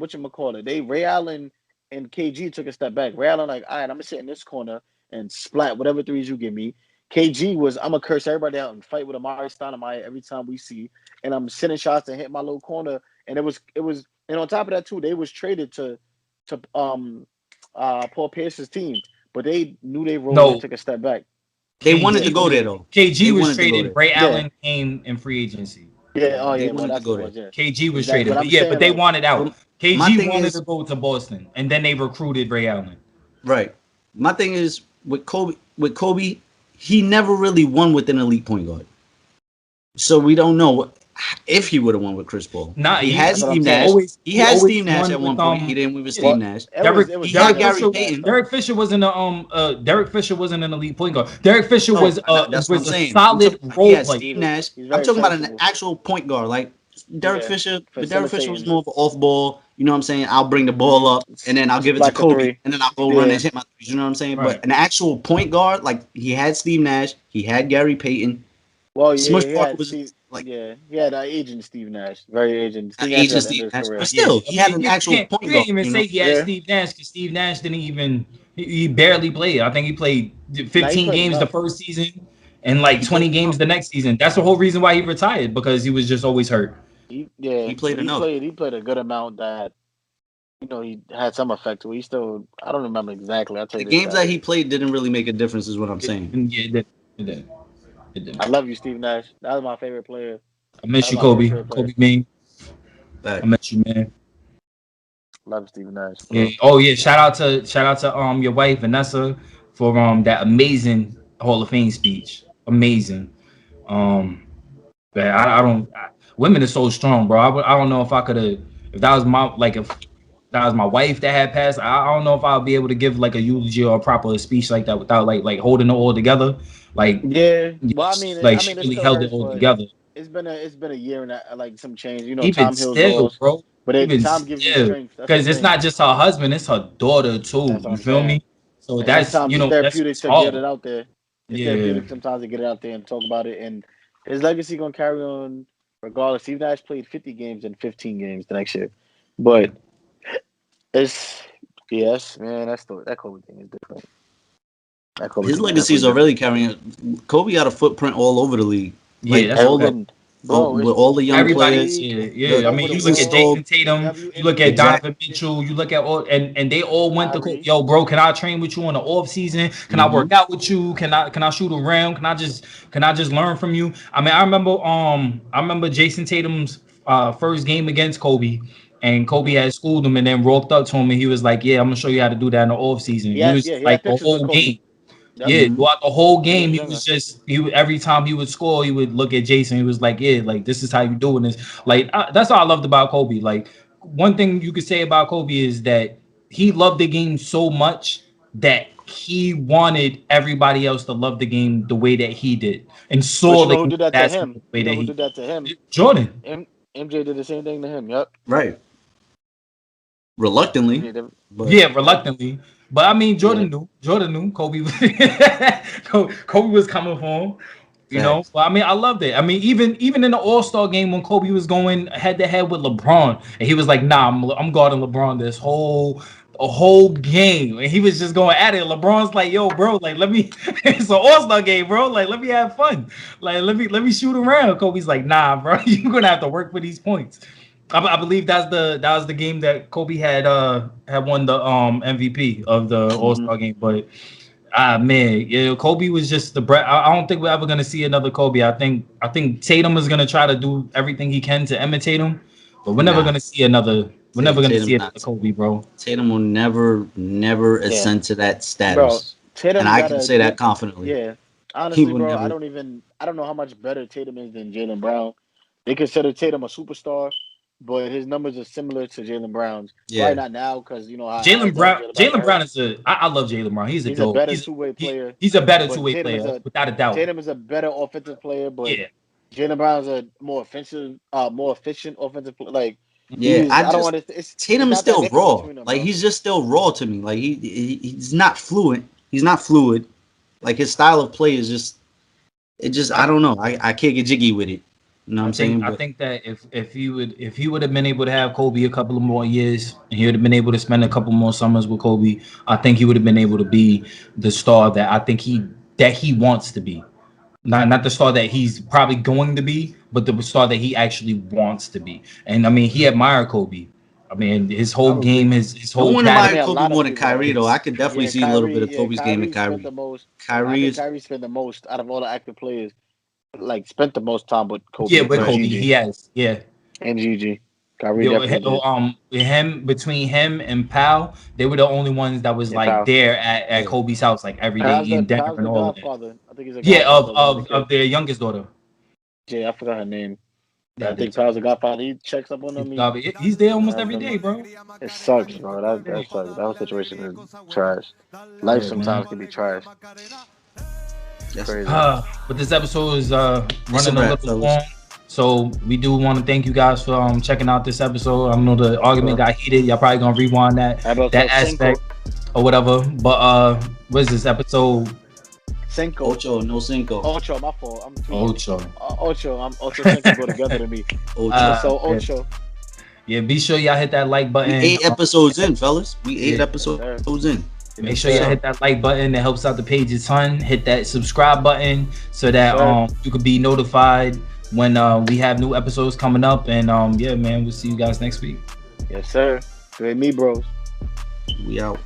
whatchamacallit, they Ray Allen and KG took a step back. Ray Allen like, all right, I'm gonna sit in this corner and splat whatever threes you give me. KG was I'm gonna curse everybody out and fight with Amari Stoudemire every time we see, and I'm sending shots and hit my little corner. And it was and on top of that too, they was traded to Paul Pierce's team, but they knew they role and No, took a step back. They wanted KG to go there though. KG They was wanted to go traded. there. Ray Yeah, Allen came in free agency. yeah, oh They yeah, well wanted to that's what go it there. was, yeah. KG was Exactly. traded, But I'm but saying they like wanted out. But my KG thing wanted is to go to Boston, and then they recruited Ray Allen. right. My thing is with Kobe. With Kobe, he never really won with an elite point guard. So we don't know if he would have won with Chris Paul. Nah, He had that's what I'm Steve he saying. Nash. always He he had always Steve Nash won at with one point. He didn't win with Well, Steve Nash. it was He had Derek Nash Gary Fisher. last Payton. time. Derek Fisher wasn't Derek Fisher wasn't an elite point guard. Derek Fisher No, that's what I'm was a saying. I'm solid talking, he role had player. Steve Nash. He's I'm very talking about an serviceable. actual point guard. Like Derek Yeah, Fisher, but Derek Fisher was facilitating. more of an off ball. You know what I'm saying? I'll bring the ball Mm-hmm. up and then I'll give it to Splat the Kobe three. and then I'll go run Yeah, and hit my threes. You know what I'm saying? Right. But an actual point guard, like he had Steve Nash, he had Gary Payton. well, Smush yeah, he Parker had was Steve. like Yeah, he had agent Steve Nash, very agent. Steve Nash is agent at the end Steve of his Nash, but career. Yeah, still, I he had mean, an actual point you guard. can't even You say know? he had Yeah, Steve Nash because Steve Nash didn't even he barely played. I think he played now he 15 played games the enough. first season and like He 20 played games enough. the next season. That's the whole reason why he retired because he was just always hurt. He played He enough. played. He played a good amount that he had some effect to it. He still, I don't remember exactly. I'll tell The you this games stat. that he played didn't really make a difference, is what I'm saying. And yeah, it did. It did. I love you, Steve Nash. That was my favorite player. I miss That you, was my Kobe. favorite player. Kobe Bean. I Fact. miss you, man. Love Steve Nash, Yeah. bro. Oh yeah. Shout out to your wife Vanessa for that amazing Hall of Fame speech. Amazing. Um, but women are so strong, bro. I don't know if I could have if that was my like if that was my wife that had passed. I don't know if I'll be able to give like a eulogy or a proper speech like that without like holding it all together. Like, Yeah. yeah, Well, like she it really still held it hurts, all but together. it's been a year and like some change. Even Time heals still, walls, bro. but Even time gives you still, strength. That's the because it's thing. not just her husband; it's her daughter too. That's what You I'm feel saying. me? So And that's sometimes it's that's therapeutic to get hard. it out there. It's Yeah. therapeutic sometimes to get it out there and talk about it. And his legacy gonna carry on regardless. Steve Nash played 50 games and 15 games the next year, but it's yes, man. That Kobe thing is different. That Kobe His thing is legacy definitely is different. already carrying. Kobe got a footprint all over the league, Yeah, like that's a all the fact. And bro, with it's all the young in the Everybody, players. league, yeah, yeah. I The mean, over the you he's look at wall, Jason installed Tatum, you look at WNBA, exact. Donovan Mitchell, you look at all, and they all went to Kyrie. yo, bro. Can I train with you in the off season? Can I Hmm. work out with you? Can I shoot around? Can I just learn from you? I mean, I remember Jason Tatum's first game against Kobe. And Kobe Mm-hmm. had schooled him and then walked up to him and he was like, yeah, I'm gonna show you how to do that in the off season. He was He had like the pictures with whole Kobe. game. Yep, Yeah, Hmm. throughout the whole when he game, was he was younger. just every time he would score, he would look at Jason. He was like, "Yeah, like this is how you doing this." Like that's what I loved about Kobe. Like one thing you could say about Kobe is that he loved the game so much that he wanted everybody else to love the game the way that he did, and But saw you the know who game did of that to him? basketball the way You know that who he did that to him? did. Jordan. MJ did the same thing to him. Yep. Right, reluctantly, MJ did. but Yeah, Yep. reluctantly. But I mean, Yeah. Jordan knew Kobe. Kobe was coming for him, you know. facts. But I mean, I loved it. I mean, even in the All Star game when Kobe was going head to head with LeBron, and he was like, "Nah, I'm guarding LeBron this a whole game," and he was just going at it. LeBron's like, "Yo, bro, like let me." It's an All Star game, bro. Like let me have fun. Like let me shoot around. Kobe's like, "Nah, bro, you're gonna have to work for these points." I believe that was the game that Kobe had won the MVP of the All Mm-hmm. Star game. But man, yeah, Kobe was just the breath. I don't think we're ever gonna see another Kobe. I think Tatum is gonna try to do everything he can to imitate him, but we're never Nah, gonna see another. We're never gonna see Tatum's another not. Kobe, bro. Tatum will never Yeah. ascend to that Bro, status, and Tatum I got can a say that confidently. yeah. He Honestly, will bro, never. I don't know how much better Tatum is than Jaylen Brown. They consider Tatum a superstar, but his numbers are similar to Jaylen Brown's. Probably Yeah, not now because you know how Jaylen Brown Jaylen hurt. Brown is I love Jaylen Brown. He's a He's a goat. better two-way player, He's a better two but way player without a doubt. Tatum is a better offensive player, but Yeah. Jaylen Brown's a more efficient offensive player. Like yeah. I I don't just want to. It's Tatum is not that still difference raw. between them, Like bro. he's just still raw to me. Like he's not fluent. He's not fluid. Like his style of play is just, I don't know. I can't get jiggy with it. You know what I'm saying? I think that if he would have been able to have Kobe a couple of more years, and he would have been able to spend a couple more summers with Kobe, I think he would have been able to be the star that I think he wants to be. Not the star that he's probably going to be, but the star that he actually wants to be. And I mean, he admired Kobe. I mean, his whole game, his No whole one pattern. admired Kobe more than Kyrie, though. I could definitely see a little bit of Kobe's game in Kyrie spent Kyrie. the most. Kyrie is Kyrie spent the most out of all the active players. Like spent the most time with Kobe. Yeah, with and Kobe, Gigi. he has. Yeah. And Gigi. Kyrie definitely did. Between him and Pau, they were the only ones that was like Pau. there at Kobe's house like every day Powell's eating dinner Powell's and the all of that. godfather. I think he's a Yeah, godfather. of their youngest daughter. Jay, I forgot her name. Yeah, I think Powell's the godfather. He checks up on them. He's there almost every day, bro. It sucks, bro. That sucks. That whole situation is trash. Life sometimes can be trash. Crazy. But this episode is running a little long. So we do want to thank you guys for checking out this episode. I know the argument got heated. Y'all probably gonna rewind that aspect or whatever. But what is this episode? Cinco. Ocho, no cinco. Ocho, my fault. Ocho. Ocho Cinco go together to me. Ocho. Yeah, be sure y'all hit that like button. We 8 episodes in, fellas. We 8 episodes in. Make sure y'all hit that like button. It helps out the page a ton. Hit that subscribe button so that you can be notified when we have new episodes coming up. And yeah, man, we'll see you guys next week. Yes, sir. AmiBros. We out.